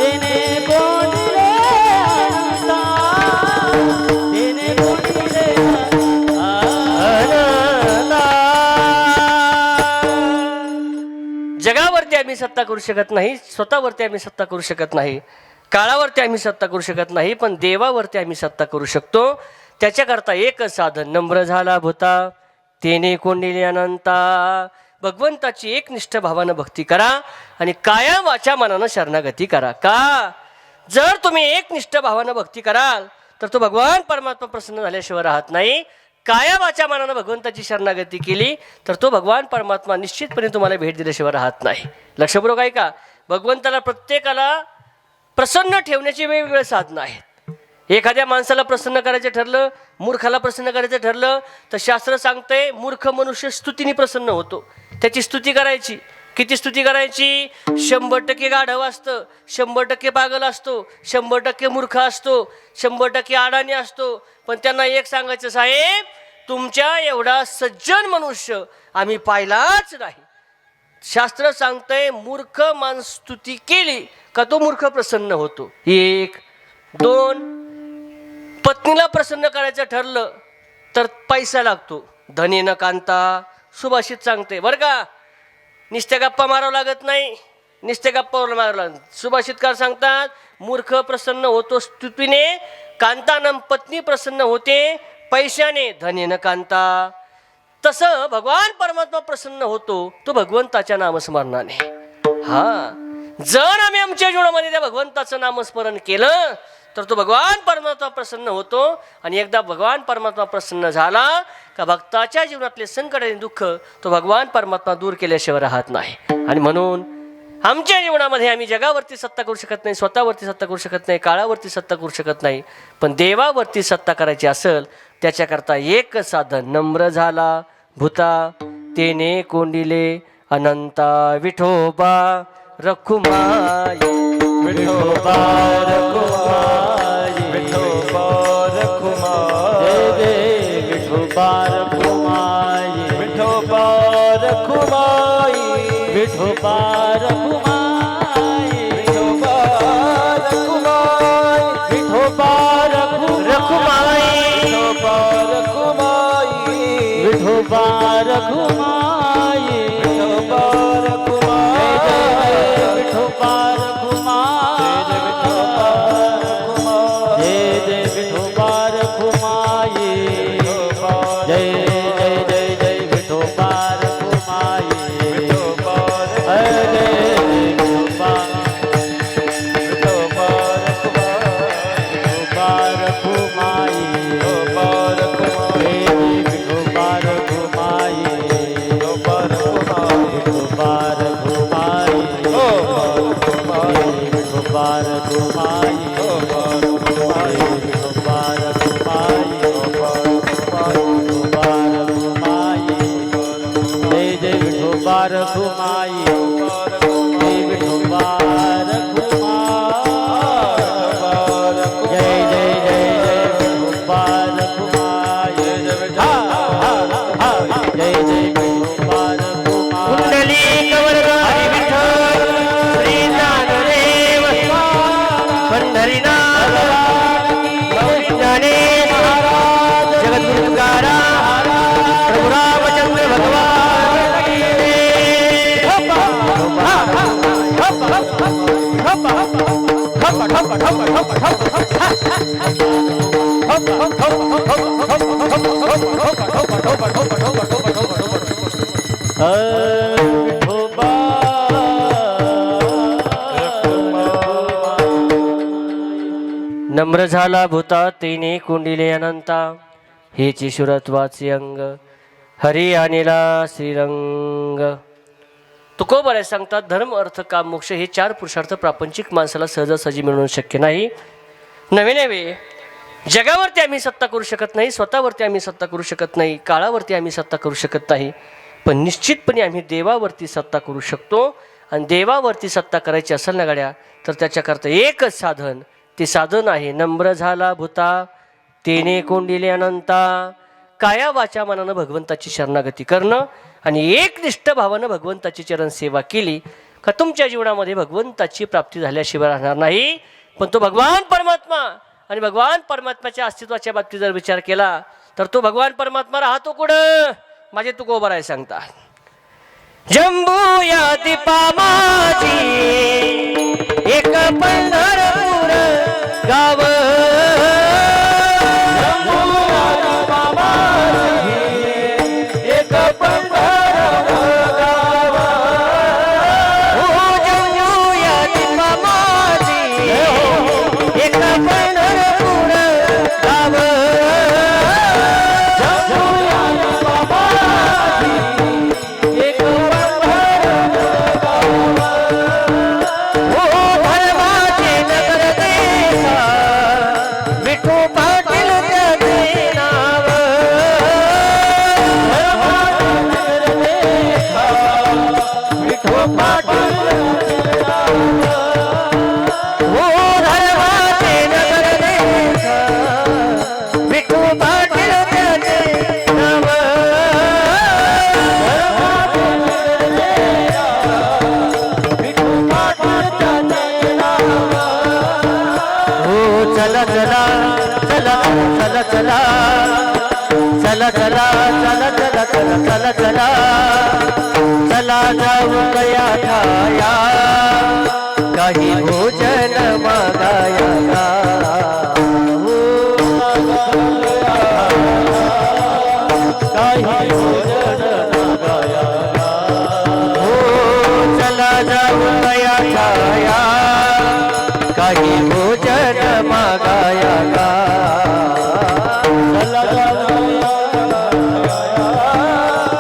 तेने कोंडिले तेने कोंडिले जगावरती आम्ही सत्ता करू शकत नाही स्वतःवरती आम्ही सत्ता करू शकत नाही काळावरती आम्ही सत्ता करू शकत नाही पण देवावरती आम्ही सत्ता करू शकतो त्याच्याकरता एकच साधन नम्र झाला भूता तेने कोंडिले अनंता भगवंताची एकनिष्ठ भावानं भक्ती करा आणि काया वाचा मनानं शरणागती करा का जर तुम्ही एकनिष्ठ भावानं भक्ती कराल तर तो भगवान परमात्मा प्रसन्न झाल्याशिवाय राहत नाही काया वाचा मनानं भगवंताची शरणागती केली तर तो भगवान परमात्मा निश्चितपणे तुम्हाला भेट दिल्याशिवाय राहत नाही लक्षपूर्वक आहे का भगवंताला प्रत्येकाला प्रसन्न ठेवण्याची वेगवेगळे साधनं आहेत एखाद्या माणसाला प्रसन्न करायचं ठरलं मूर्खाला प्रसन्न करायचं ठरलं तर शास्त्र सांगतंय मूर्ख मनुष्य स्तुतीने प्रसन्न होतो त्याची स्तुती करायची किती स्तुती करायची 100% गाढव असतं 100% पागल असतो 100% मूर्ख असतो 100% अडाणी असतो पण त्यांना एक सांगायचं साहेब तुमच्या एवढा सज्जन मनुष्य आम्ही पाहिलाच नाही शास्त्र सांगतंय मूर्ख माणूस स्तुती केली का तो मूर्ख प्रसन्न होतो 1 2 पत्नीला प्रसन्न करायचं ठरलं तर पैसा लागतो धनेन कांता सुभाषित सांगते बरं का नुसत्या गप्पा मारावं लागत नाही निस्ते गप्पावर मारला. सुभाषितकार सांगतात मूर्ख प्रसन्न होतो स्तुतीने, कांतानम पत्नी प्रसन्न होते पैशाने, धनेन कांता. तसं भगवान परमात्मा प्रसन्न होतो तो भगवंताच्या नामस्मरणाने. हा, जर आम्ही आमच्या जीवनामध्ये त्या भगवंताचं नामस्मरण केलं तर तो भगवान परमात्मा प्रसन्न होतो. आणि एकदा भगवान परमात्मा प्रसन्न झाला का भक्ताच्या जीवनातले संकट आणि दुःख तो भगवान परमात्मा दूर केल्याशिवाय राहत नाही. आणि म्हणून आमच्या जीवनामध्ये आम्ही जगावरती सत्ता करू शकत नाही, स्वतःवरती सत्ता करू शकत नाही, काळावरती सत्ता करू शकत नाही. पण देवावरती सत्ता करायची असेल त्याच्याकरता एक साधन, नम्र झाला भूता तेने कोंडिले अनंता विठोबा रखुमाई. विठोबा रखुमाई, विठोबा रखुमाई, विठोबा रखुमाई, विठोबा रखुमाई, विठोबा रखुमाई, विठोबा रखुमाई, विठोबा रखुमाई, विठोबा रखुमाई, विठोबा रखुमाई, विठोबा रखुमाई, विठोबा रखुमाई, जय विठोबा रखुमाई, जय जय जय जय विठोबा रखुमाई, विठोबा अरे विठोबा विठोबा रखुमाई, विठोबा रखुमाई, विठोबा रखुमाई, विठोबा रखुमाई, विठोबा रखुमाई, विठोबा रखुमाई, विठोबा विठोबा रखुमाई, रखुमाई, विठोबा रखुमाई, जय जय विठोबा रखुमाई, जय विठोबा रखुमाई, जय जय जय जय विठोबा रखुमाई, जय जय विठोबा रखुमाई. कुंडली कवरधारी विठ्ठल श्री ज्ञानदेव पंढरीनाथ गौरी ज्ञानेश जगद्गुरु तुकाराम प्रभु रामचंद्र भगवान की विठोबा नम्र झाला भूता तेने कुंडिले अनंता, हेची शुरत्वाचे अंग हरी आणिला श्रीरंग. तुकोबाराय सांगतात धर्म अर्थ काम मोक्ष हे चार पुरुषार्थ प्रापंचिक माणसाला सहजासहजी मिळवणं शक्य नाही. नवे नवे जगावरती आम्ही सत्ता करू शकत नाही, स्वतःवरती आम्ही सत्ता करू शकत नाही, काळावरती आम्ही सत्ता करू शकत नाही. पण निश्चितपणे आम्ही देवावरती सत्ता करू शकतो. आणि देवावरती सत्ता करायची असेल ना गाड्या तर त्याच्याकरता एकच साधन, ते साधन आहे नम्र झाला भूता तेने कोंडिले अनंता. काया वाचा मनानं भगवंताची शरणागती करणं आणि एकनिष्ठ भावानं भगवंताची चरण सेवा केली का तुमच्या जीवनामध्ये भगवंताची प्राप्ती झाल्याशिवाय राहणार नाही. पण तो भगवान परमात्मा आणि भगवान परमात्म्याच्या अस्तित्वाच्या बाबतीत जर विचार केला तर तो भगवान परमात्मा राहतो कुठं? माझे तुकोबाराय सांगतात जंबू या दीपा माझी एक पंढरपूर गाव. चला चला चला चला चला चला चला चला चला चला चला चला जाऊ गया ठाया काही भोजन मागाया का काही भोजन मागाया हो चला जाऊ गया ठाया काही भोजन मागाया का चला जाऊया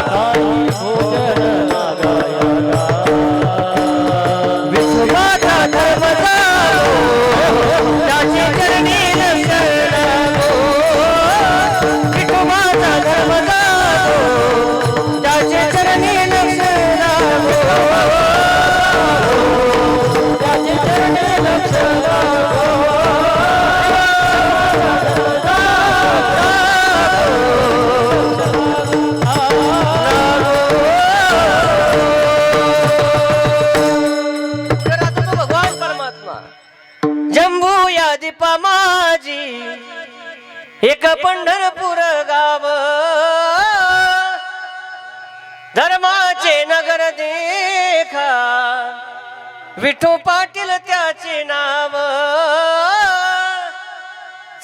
काही भोजन मागाया विठोबाचा धर्म जागो त्याची चरणी लक्ष लागो विठोबाचा धर्म जागो त्याची चरणी लक्ष लागो त्याचे चरणी लक्ष भगवान परमात्मा जंबू या दीपा माझी एक पंढरपूर गाव धर्माचे नगर देखा विठू पाटील त्याचे नाव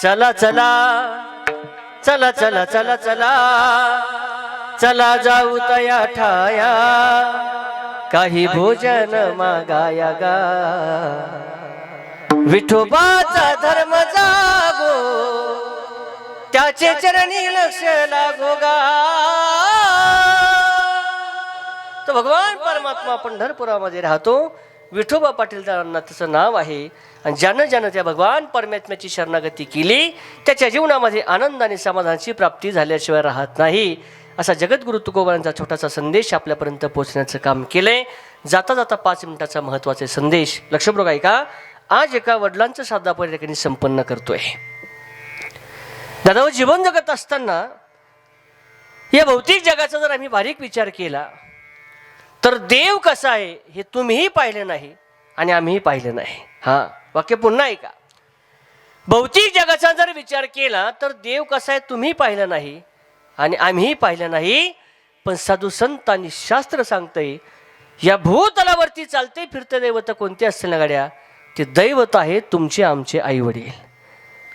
चला चला चला चला चला चला चला जाऊ तया ठाया काही भोजन मागाया गा विठोबाचा धर्म जागो त्याचे चरणी लक्ष लागो गा तो भगवान परमात्मा पंढरपुरामध्ये राहतो विठोबा पाटील त्यांना त्याचं नाव आहे आणि ज्यानं ज्यानं त्या भगवान परमात्म्याची शरणागती केली त्याच्या जीवनामध्ये आनंद आणि समाधानाची प्राप्ती झाल्याशिवाय राहत नाही असा जगद्गुरु तुकोबांचा छोटासा संदेश आपल्यापर्यंत पोहोचण्याचं काम केलंय जाता जाता 5 मिनिटाचा महत्त्वाचे संदेश लक्षपूर्वक ऐका आज एका वडिलांचं श्राद्ध आपण या ठिकाणी संपन्न करतोय दादा जीवन जगत असताना या भौतिक जगाचा जर आम्ही बारीक विचार केला तर देव कसा आहे हे तुम्हीही पाहिलं नाही आणि आम्हीही पाहिलं नाही हा वाक्य पुन्हा ऐका भौतिक जगाचा जर विचार केला तर देव कसा आहे तुम्ही पाहिलं नाही आणि आम्हीही पाहिलं नाही पण साधू संत आणि शास्त्र सांगतंय या भूतलावरती चालते फिरते दैवत कोणते असतील ना गाड्या ते दैवत आहे तुमचे आमचे आई वडील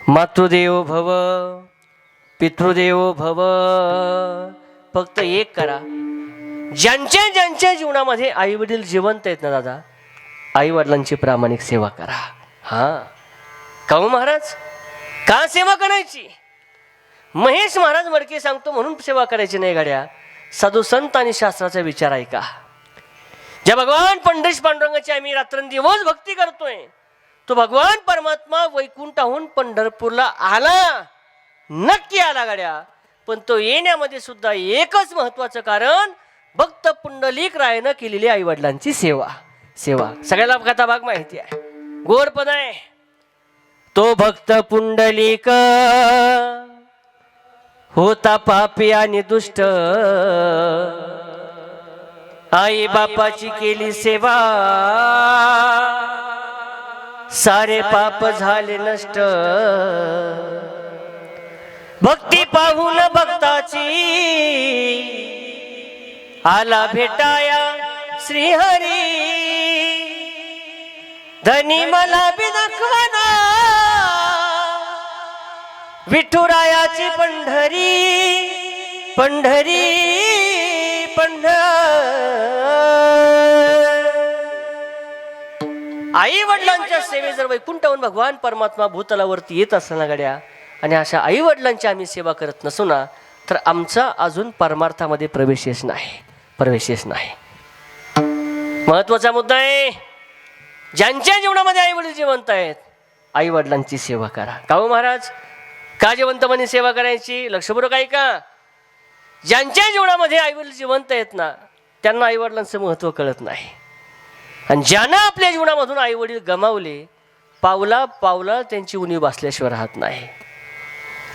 मातृदेव भव पितृदेव भव फक्त एक करा ज्यांच्या ज्यांच्या जीवनामध्ये आई वडील जिवंत आहेत ना दादा आई वडिलांची प्रामाणिक सेवा करा हा काऊ महाराज का सेवा करायची महेश महाराज मडके सांगतो म्हणून सेवा करायची नाही गाड्या साधू संत आणि शास्त्राचा विचार ऐका ज्या भगवान पंढरीश पांडुरंगाची आम्ही रात्रंदिवस भक्ती करतोय तो भगवान परमात्मा वैकुंठाहून पंढरपूरला आला नक्की आला गाड्या पण तो येण्यामध्ये सुद्धा एकच महत्वाचं कारण भक्त पुंडलिक रायनं केलेली आई वडिलांची सेवा सेवा सगळ्याला कथा भाग माहिती आहे गोड पण आहे तो भक्त पुंडलिक होता पापी आणि दुष्ट आई बापाची केली सेवा सारे पाप झाले नष्ट भक्ती पाहून भक्ताची आला भेटाया श्रीहरी धनी मला बी दाखवना विठुरायाची पंढरी पंढरी आई वडिलांच्या सेवे जर वैकुंठाहून भगवान परमात्मा भूतलावरती येत असताना गाड्या आणि अशा आई वडिलांची आम्ही सेवा करत नसू ना तर आमचा अजून परमार्थामध्ये प्रवेशच नाही महत्वाचा मुद्दा आहे ज्यांच्या जीवनामध्ये आई वडील जिवंत आहेत आई वडिलांची सेवा करा काऊ महाराज का जिवंतपणे सेवा करायची लक्षपूर्वक ऐका ज्यांच्या जीवनामध्ये आई वडील जिवंत आहेत ना त्यांना आई वडिलांचं महत्व कळत नाही आणि ज्यांना आपल्या जीवनामधून आई वडील गमावले पावला पावला त्यांची उणीव बसल्याशिवाय राहत नाही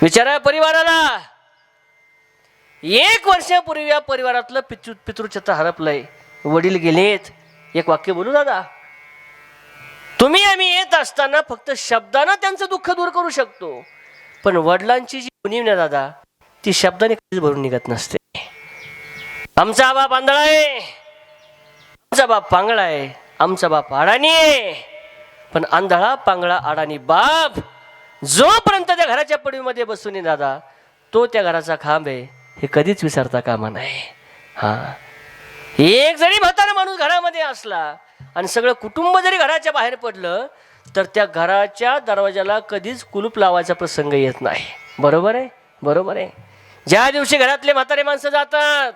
विचारा परिवाराला 1 वर्षापूर्वी या परिवारातलं पितृछत्र हरपलंय वडील गेलेत एक वाक्य बोलू दादा तुम्ही आम्ही येत असताना फक्त शब्दानं त्यांचं दुःख दूर करू शकतो पण वडिलांची जी उणीव ना दादा ती शब्दाने कधीच भरून निघत नसते आमचा बाप आंधळा आहे, आमचा बाप पांगळा आहे, आमचा बाप अडाणी आहे. पण आंधळा पांगळा अडाणी बाप जोपर्यंत त्या घराच्या पडवीमध्ये बसून आहे दादा, तो त्या घराचा खांब आहे हे कधीच विसरता कामा नाही. हा, एक जरी म्हातारा माणूस घरामध्ये असला आणि सगळं कुटुंब जरी घराच्या बाहेर पडलं तर त्या घराच्या दरवाजाला कधीच कुलूप लावायचा प्रसंग येत नाही. बरोबर आहे, बरोबर आहे. ज्या दिवशी घरातले म्हातारे माणसं जातात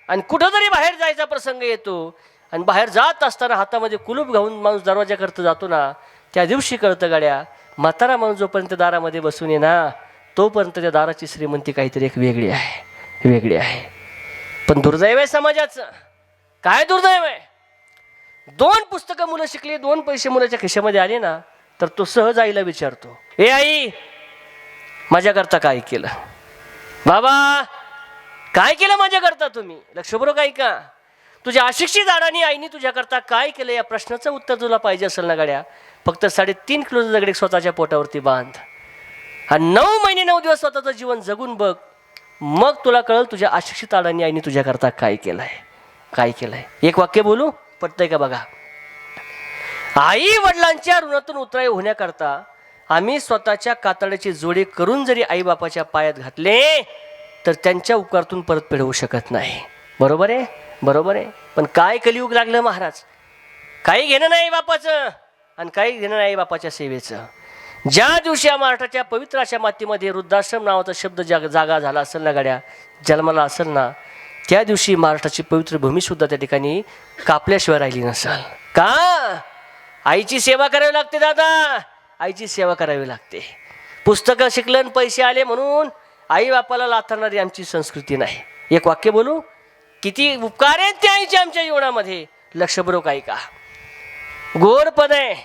आणि कुठं तरी बाहेर जायचा प्रसंग येतो आणि बाहेर जात असताना हातामध्ये कुलूप घालून माणूस दरवाजाकरता जातो ना, त्या दिवशी कळतं गाड्या, म्हातारा माणूस जोपर्यंत दारामध्ये बसून ये ना तोपर्यंत त्या दाराची श्रीमंती काहीतरी एक वेगळी आहे, वेगळी आहे. पण दुर्दैव आहे समाजाचं. काय दुर्दैव आहे, 2 पुस्तकं मुलं शिकली, 2 पैसे मुलाच्या खिशामध्ये आले ना तर तो सहज आईला विचारतो, ए आई माझ्याकरता काय केलं, बाबा काय केलं माझ्याकरता तुम्ही. लक्षपूर्वक ऐका, तुझ्या अशिक्षित अडाणी आईने तुझ्याकरता काय केलं या प्रश्नाचं उत्तर तुला पाहिजे असेल ना गाड्या, फक्त 3.5 किलोचं दगड स्वतःच्या पोटावरती बांध आणि 9 महिने 9 दिवस स्वतःचं जीवन जगून बघ, मग तुला कळलं तुझ्या अशिक्षित अडाणी आईने तुझ्याकरता काय केलंय, काय केलंय. एक वाक्य बोलू, पटतंय का बघा. आई वडिलांच्या ऋणातून उतराई होण्याकरता आम्ही स्वतःच्या कातड्याची जोडी करून जरी आई बापाच्या पायात घातले तर त्यांच्या उपकारातून परतफेड होऊ शकत नाही. बरोबर आहे, बरोबर आहे. पण काय कलियुग लागलं महाराज, काही घेणं नाही बापाचं आणि काही घेणं नाही बापाच्या सेवेचं. ज्या दिवशी या महाराष्ट्राच्या पवित्र अशा मातीमध्ये वृद्धाश्रम नावाचा शब्द जागा झाला असेल ना गाड्या, जन्माला असेल ना, त्या दिवशी महाराष्ट्राची पवित्र भूमी सुद्धा त्या ठिकाणी कापल्याशिवाय राहिली नसेल. का? आईची सेवा करावी लागते दादा, आईची सेवा करावी लागते. पुस्तकं शिकलं आणि पैसे आले म्हणून आई बापाला लाथरणारी आमची संस्कृती नाही. एक वाक्य बोलू, किती उपकार आहेत त्या आईच्या आमच्या जीवनामध्ये. लक्षपूर्वक ऐका, गोड पद आहे.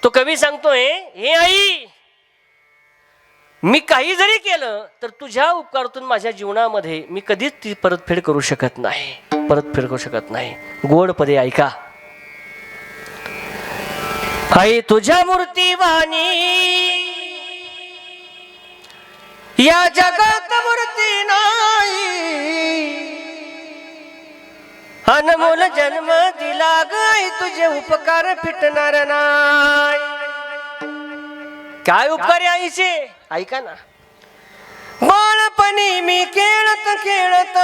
तो कवी सांगतोय, हे आई मी काही जरी केलं तर तुझ्या उपकारातून माझ्या जीवनामध्ये मी कधीच ती परतफेड करू शकत नाही, परतफेड करू शकत नाही. गोड पदे ऐका. आई तुझ्या मूर्तीवाणी या जगात मूर्ती नाही, अनमोल जन्म दिला गाय तुझे उपकार फिटणार नाही. काय उपकार आहे आईचे, ऐका ना. बाळपणी मी खेळत खेळत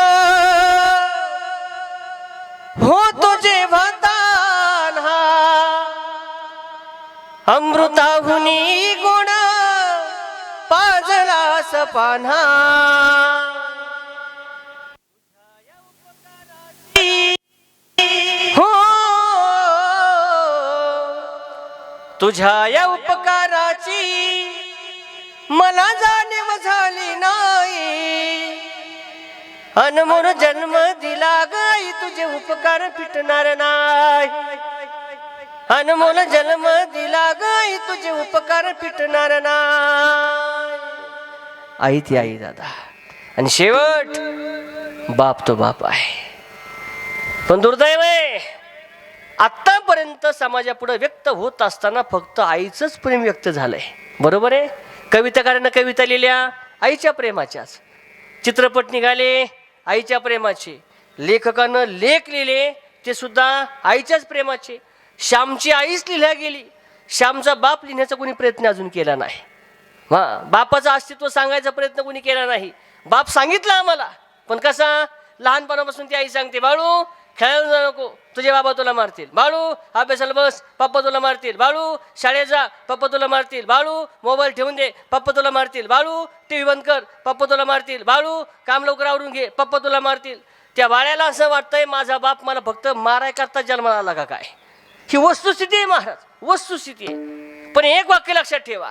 हो तुझे भतान, अमृताहुनी गुण पाजलास पान्हा, हो तुझ्या या उपकाराची मला जाणीव झाली नाही, अनमोल जन्म दिला गाई तुझे उपकार फिटणार नाही, अनमोल जन्म दिला गाई तुझे उपकार फिटणार नाही. आई ती आई दादा, आणि शेवट बाप तो बाप आहे. पण दुर्दैव आहे, आतापर्यंत समाजापुढे व्यक्त होत असताना फक्त आईचंच प्रेम व्यक्त झालंय. बरोबर आहे. कविताकारांना कविता लिहिल्या आईच्या प्रेमाच्याच, चित्रपट निघाले आईच्या प्रेमाचे, लेखकानं लेख लिहिले ते सुद्धा आईच्याच प्रेमाचे. श्यामची आईच लिहिल्या गेली, श्यामचा बाप लिहिण्याचा कोणी प्रयत्न अजून केला नाही. बापाचं अस्तित्व सांगायचा प्रयत्न कोणी केला नाही. बाप सांगितलं आम्हाला, पण कसा, लहानपणापासून ती आई सांगते, बाळू खेळायला जा नको, तुझे बाबा तुला मारतील, बाळू अभ्यासाला बस, पप्पा तुला मारतील, बाळू शाळेत जा, पप्पा तुला मारतील, बाळू मोबाईल ठेवून दे, पप्पा तुला मारतील, बाळू टीव्ही बंद कर, पप्पा तुला मारतील, बाळू काम लवकर आवरून घे, पप्पा तुला मारतील. त्या बाळ्याला असं वाटतंय माझा बाप मला फक्त माराय करता जन्माला आला का काय. ही वस्तुस्थिती आहे महाराज, वस्तुस्थिती आहे. पण एक वाक्य लक्षात ठेवा,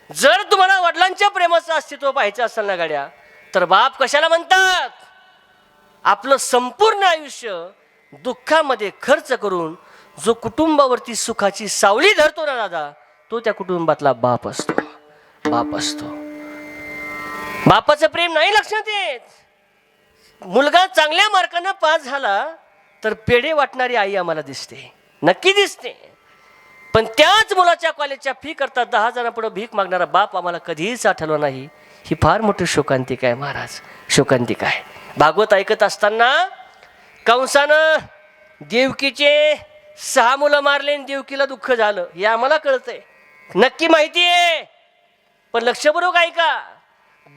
जर तुम्हाला वडिलांच्या प्रेमाचं अस्तित्व पाहायचं असेल ना गाड्या, तर बाप कशाला म्हणतात, आपलं संपूर्ण आयुष्य दुःखामध्ये खर्च करून जो कुटुंबावरती सुखाची सावली धरतो ना दादा, तो त्या कुटुंबातला बाप असतो, बाप असतो. बापाचं प्रेम नाही लक्षात येत. मुलगा चांगल्या मार्कानं पास झाला तर पेढे वाटणारी आई आम्हाला दिसते, नक्की दिसते. पण त्याच मुलाच्या कॉलेजच्या फी करता 10 जणांपुढे भीक मागणारा बाप आम्हाला कधीच आठवला नाही. ही फार मोठी शोकांतिका आहे महाराज, शोकांतिका आहे. भागवत ऐकत असताना कंसानं देवकीचे 6 मुलं मारले आणि देवकीला दुःख झालं हे आम्हाला कळतंय, नक्की माहिती आहे. पण लक्षपूर्वक ऐका,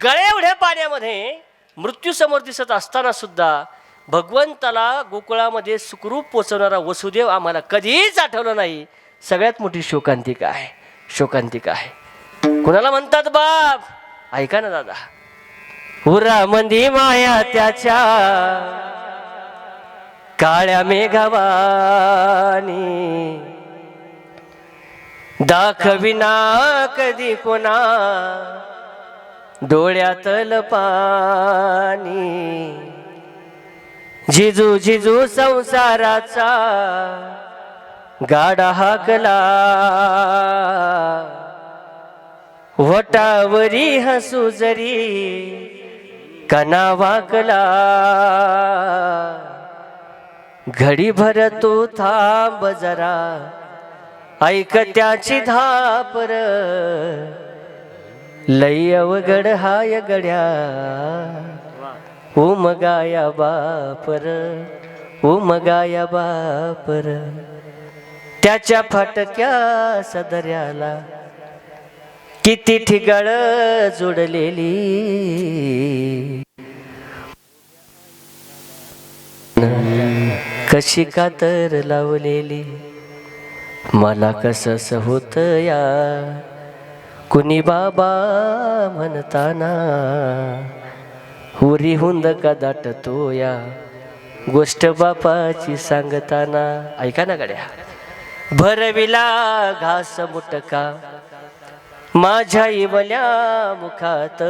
गळ्या एवढ्या पाण्यामध्ये मृत्यू समोर दिसत असताना सुद्धा भगवंताला गोकुळामध्ये सुखरूप पोचवणारा वसुदेव आम्हाला कधीच आठवलं नाही. सगळ्यात मोठी शोकांतिका आहे, शोकांतिका आहे. कुणाला म्हणतात बाप? ऐका ना दादा, उरामंदी माया त्याच्या काळ्या मेघवानी दाखविना कधी कोणा डोळ्यातल पाणी. जिजू जिजू संसाराचा गाडा हाकला, वटावरी हसू जरी कना वाकला. घडीभर तू थांब जरा, ऐक त्याची धापर, लई अवघड हाय गड्या उमगाया बापर, उमगाया बापर. त्याच्या फाटक्या सदऱ्याला किती ठिगळ जोडलेली, कशी कातर लावलेली. मला कसंस होत या कुणी बाबा म्हणताना, उरी हुंद का दाटतो या गोष्ट बापाची सांगताना. ऐका ना गड्या, भरविला घास मुटका माझ्या इवल्या मुखात,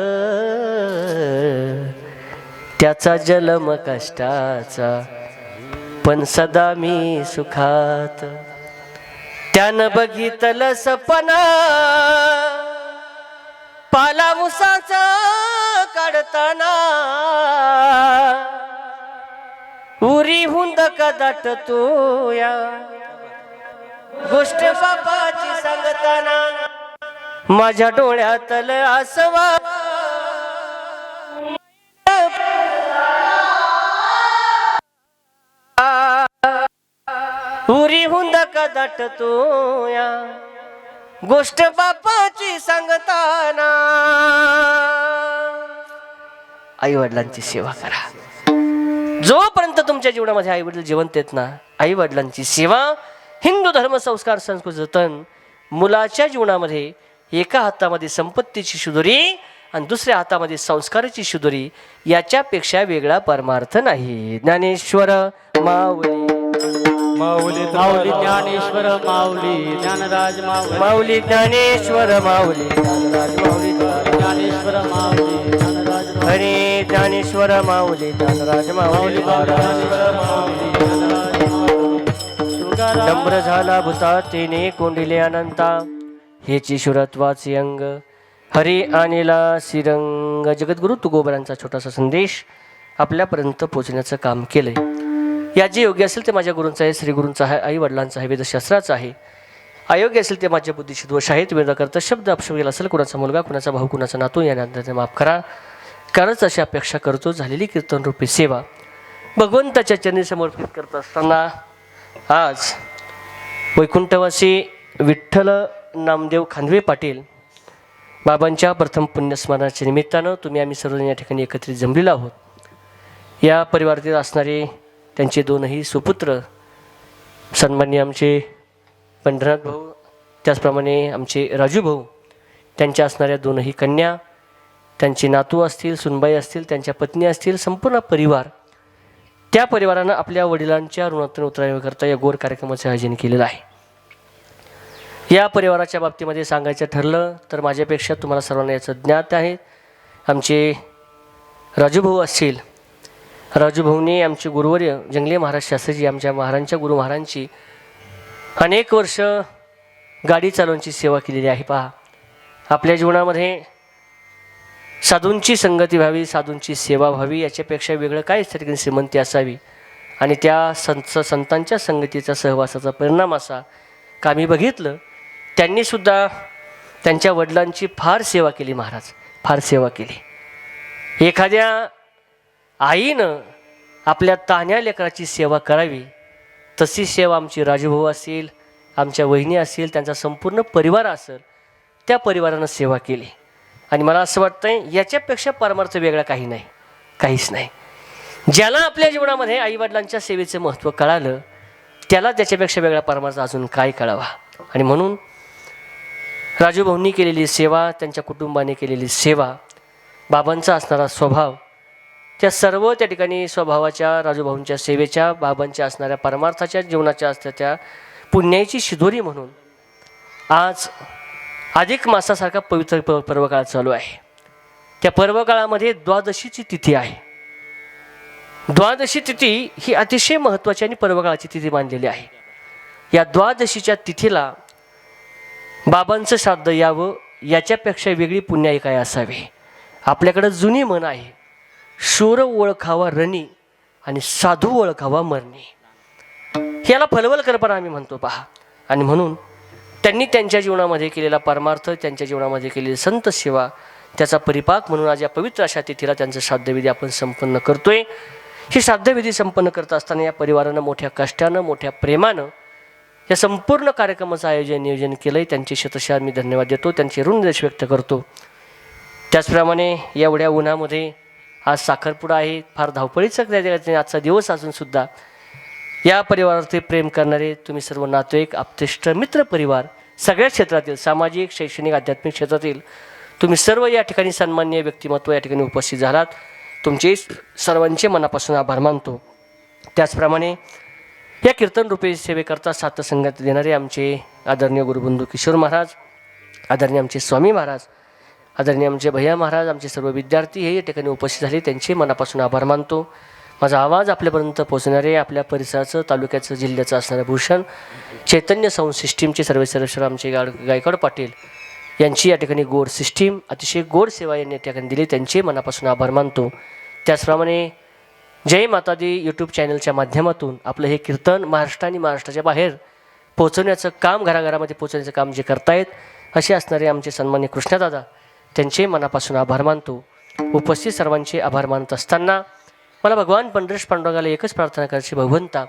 त्याचा जन्म कष्टाचा पण सदा मी सुखात. त्यानं बघितलं सपना पाला मुसाचा काढताना, उरी हुंद का दाटतो या गोष्ट बापाची सांगताना. माझ्या डोळ्यातल आसवा उरी हुंद का दाटतो या गोष्ट बापाची सांगताना. आई वडिलांची सेवा करा. जोपर्यंत तुमच्या जीवनामध्ये आई वडील जिवंत आहेत ना, आई वडिलांची सेवा, हिंदू धर्म संस्कार संस्कृती जतन. मुलाच्या जीवनामध्ये एका हातामध्ये संपत्तीची शिदोरी आणि दुसऱ्या हातामध्ये संस्काराची शिदोरी, याच्यापेक्षा वेगळा परमार्थ नाही. ज्ञानेश्वर माऊली माऊली माऊली ज्ञानेश्वर माऊली ज्ञानराज माऊली माऊली ज्ञानेश्वर माऊली ज्ञानराज माऊली ज्ञानेश्वर माऊली ज्ञानराज हरे ज्ञानेश्वर माऊली ज्ञानराज माऊली. नम्र झाला भूता तेने कोंडिले अनंता, हेची शुरत्वाचे अंग हरी आणिला श्रीरंग. जगद्गुरु तुकोबरांचा छोटासा संदेश आपल्यापर्यंत पोहोचण्याचं काम केलंय. या जे योग्य असेल ते माझ्या गुरूंचं आहे, श्री गुरूंचं आहे, आई वडिलांचं आहे, वेदशास्त्राचं आहे. अयोग्य असेल ते माझ्या बुद्धीशी दोष आहेत. वेदाकरता शब्द अपशब्द असेल, कुणाचा मुलगा, कुणाचा भाऊ, कुणाचा नातू, या नात्याने माफ करा. कारणच अशी अपेक्षा करतो. झालेली कीर्तन रूपी सेवा भगवंताच्या चरणी समर्पित करत असताना आज वैकुंठवासी विठ्ठल नामदेव खांदवे पाटील बाबांच्या प्रथम पुण्यस्मरणाच्या निमित्तानं तुम्ही आम्ही सर्वजण या ठिकाणी एकत्रित जमलेलो आहोत. या परिवारातील असणारे त्यांचे दोनही सुपुत्र सन्माननीय आमचे पंढरनाथ भाऊ, त्याचप्रमाणे आमचे राजू भाऊ, त्यांच्या असणाऱ्या दोनही कन्या, त्यांचे नातू असतील, सुनबाई असतील, त्यांच्या पत्नी असतील, संपूर्ण परिवार, त्या परिवारानं आपल्या वडिलांच्या ऋणातून उतरण्याकरता या गोर कार्यक्रमाचे आयोजन केलेलं आहे. या परिवाराच्या बाबतीमध्ये सांगायचं ठरलं तर माझ्यापेक्षा तुम्हाला सर्वांना याचं ज्ञात आहे. आमचे राजू भाऊ असतील, राजू भाऊने आमचे गुरुवर्य जंगले महाराज शास्त्रीजी, आमच्या महाराजांच्या गुरु महाराजांची अनेक वर्ष गाडी चालवण्याची सेवा केलेली आहे. पहा, आपल्या जीवनामध्ये साधूंची संगती व्हावी, साधूंची सेवा व्हावी, याच्यापेक्षा वेगळं काहीच तरी श्रीमंती असावी. आणि त्या संतांच्या संगतीचा सहवासाचा परिणाम असा का आम्ही बघितलं, त्यांनीसुद्धा त्यांच्या वडिलांची फार सेवा केली. महाराज फार सेवा केली. एखाद्या आईनं आपल्या तान्ह्या लेकराची सेवा करावी, तशी सेवा आमची राजूभाऊ असेल, आमच्या वहिनी असेल, त्यांचा संपूर्ण परिवार असेल, त्या परिवारानं सेवा केली. आणि मला असं वाटतंय याच्यापेक्षा परमार्थ वेगळा काही नाही, काहीच नाही. ज्याला आपल्या जीवनामध्ये आईवडिलांच्या सेवेचं महत्त्व कळालं त्याला त्याच्यापेक्षा वेगळा परमार्थ अजून काय कळावा. आणि म्हणून राजूभाऊंनी केलेली सेवा, त्यांच्या कुटुंबाने केलेली सेवा, बाबांचा असणारा स्वभाव, त्या सर्व त्या ठिकाणी स्वभावाच्या, राजूभाऊंच्या सेवेच्या, बाबांच्या असणाऱ्या परमार्थाच्या, जीवनाच्या असणाऱ्या पुण्याची शिदोरी म्हणून आज अधिक मासासारखा पवित्र पर्वकाळ चालू आहे. त्या पर्वकाळामध्ये द्वादशीची तिथी आहे. द्वादशी तिथी ही अतिशय महत्त्वाची आणि पर्वकाळाची तिथी मानलेली आहे. या द्वादशीच्या तिथीला बाबांचं श्राद्ध यावं याच्यापेक्षा वेगळी पुण्याई काय असावी. आपल्याकडं जुनी म्हण आहे, शूर ओळखावा रणी आणि साधू ओळखावा मरणी. याला फलवलकरपणा आम्ही म्हणतो पहा. आणि म्हणून त्यांनी त्यांच्या जीवनामध्ये केलेला परमार्थ, त्यांच्या जीवनामध्ये केलेली संत सेवा, त्याचा परिपाक म्हणून आज या पवित्र अशा तिथीला त्यांचं श्राद्धविधी आपण संपन्न करतोय. ही श्राद्धविधी संपन्न करत असताना या परिवारानं मोठ्या कष्टानं, मोठ्या प्रेमानं या संपूर्ण कार्यक्रमाचं नियोजन केलं आहे. त्यांचे शतशः मी धन्यवाद देतो, त्यांचे ऋणदेश व्यक्त करतो. त्याचप्रमाणे एवढ्या उन्हामध्ये आज साखरपुडा आहे, फार धावपळीचा आजचा दिवस असूनसुद्धा या परिवारावरती प्रेम करणारे तुम्ही सर्व नातेवाईक, आप्तेष्ट, मित्र परिवार, सगळ्या क्षेत्रातील सामाजिक, शैक्षणिक, आध्यात्मिक क्षेत्रातील तुम्ही सर्व या ठिकाणी सन्माननीय व्यक्तिमत्व या ठिकाणी उपस्थित झालात. तुमचे सर्वांचे मनापासून आभार मानतो. त्याचप्रमाणे या कीर्तन रूपे सेवेकरता साथसंगत देणारे आमचे आदरणीय गुरुबंधू किशोर महाराज, आदरणीय आमचे स्वामी महाराज, आदरणीय आमचे भैया महाराज, आमचे सर्व विद्यार्थी हे या ठिकाणी उपस्थित झाले, त्यांचे मनापासून आभार मानतो. माझा आवाज आपल्यापर्यंत पोहोचणारे आपल्या परिसराचं, तालुक्याचं, जिल्ह्याचं असणारं भूषण चैतन्य साऊंड सिस्टीमचे सर्वेश्वर आमचे गायकवाड पाटील यांची या ठिकाणी गोड सिस्टीम, अतिशय गोड सेवा यांनी या ठिकाणी दिली, त्यांचे मनापासून आभार मानतो. त्याचप्रमाणे जय माता दी यूट्यूब चॅनलच्या माध्यमातून आपलं हे कीर्तन महाराष्ट्र आणि महाराष्ट्राच्या बाहेर पोहोचवण्याचं काम, घराघरामध्ये पोहोचवण्याचं काम जे करतायत असे असणारे आमचे सन्मान्य कृष्णदादा, त्यांचे मनापासून आभार मानतो. उपस्थित सर्वांचे आभार मानत असताना मला भगवान पंढरीश पांडुरंगाला एकच प्रार्थना करायची, भगवंता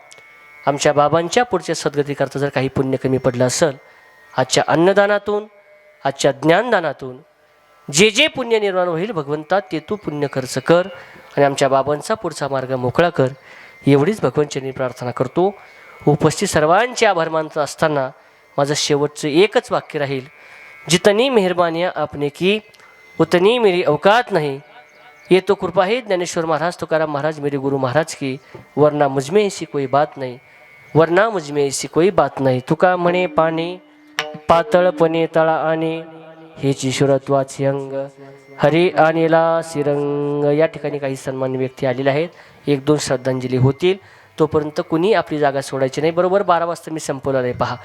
आमच्या बाबांच्या पुढच्या सद्गतीकरता जर काही पुण्य कमी पडलं असेल, आजच्या अन्नदानातून, आजच्या ज्ञानदानातून जे जे पुण्य निर्माण होईल भगवंता ते तू पुण्य खर्च कर आणि आमच्या बाबांचा पुढचा मार्ग मोकळा कर, एवढीच भगवंतांनी प्रार्थना करतो. उपस्थित सर्वांचे आभार मानत असताना माझं शेवटचं एकच वाक्य राहील, जितनी मेहरबानियाँ आपने की उतनी मेरी औकात नहीं, ये तो कृपा है ज्ञानेश्वर महाराज तुकाराम महाराज मेरे गुरु महाराज की, वरना मुझमें ऐसी कोई बात नहीं, वरना मुझमें ऐसी कोई बात नहीं. तुका म्हणे पाणी पातळपणे तळा आणि हेची शिरत्वाचे अंग हरी आणेला सिरंग. या ठिकाणी काही सन्मान्य व्यक्ती आलेले आहेत, 1-2 श्रद्धांजली होतील, तोपर्यंत कुणी आपली जागा सोडायची नाही. बरोबर 12 वाजता मी संपवलं आहे पहा.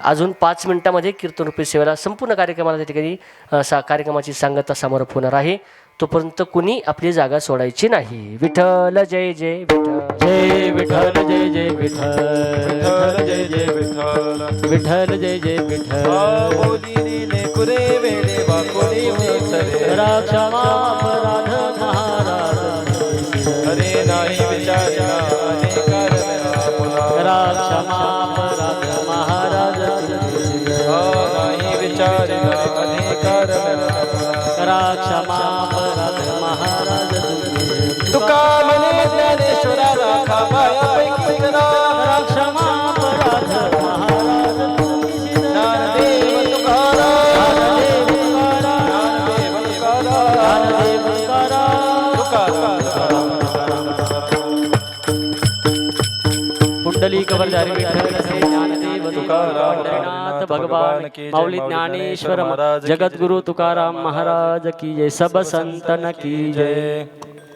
अजून 5 मिनिटामध्ये कीर्तन रूपी सेवेला संपूर्ण कार्यक्रमाला त्या ठिकाणी कार्यक्रमाची सांगता समारोप होणार आहे. तोपर्यंत कुणी आपली जागा सोडायची नाही. विठ्ठल जय जय विठ्ठल, जय विठ्ठल, जय जय विठ्ठल, जय जय विठ्ठल, विठ्ठल जय जय विठ्ठल. राक्षमा अपराध महाराज, हरे नाही विचारला राक्षमा अपराध महाराज, नाही विचारला अधिकार राक्षमा अपराध महाराज. तुका म्हणे ज्ञानेश्वरा राखा पायापैकी जरा, राक्षमा अपराध महाराज, ज्ञानदेव तुकाराम, ज्ञानदेव तुकाराम, तुकाराम. कुंडली कवरधारी विठ्ठल श्री ज्ञानदेव तुकाराम पंढरीनाथ भगवान की, माऊली ज्ञानेश्वर जगद्गुरु तुकाराम महाराज की जय. सब संतन की जय.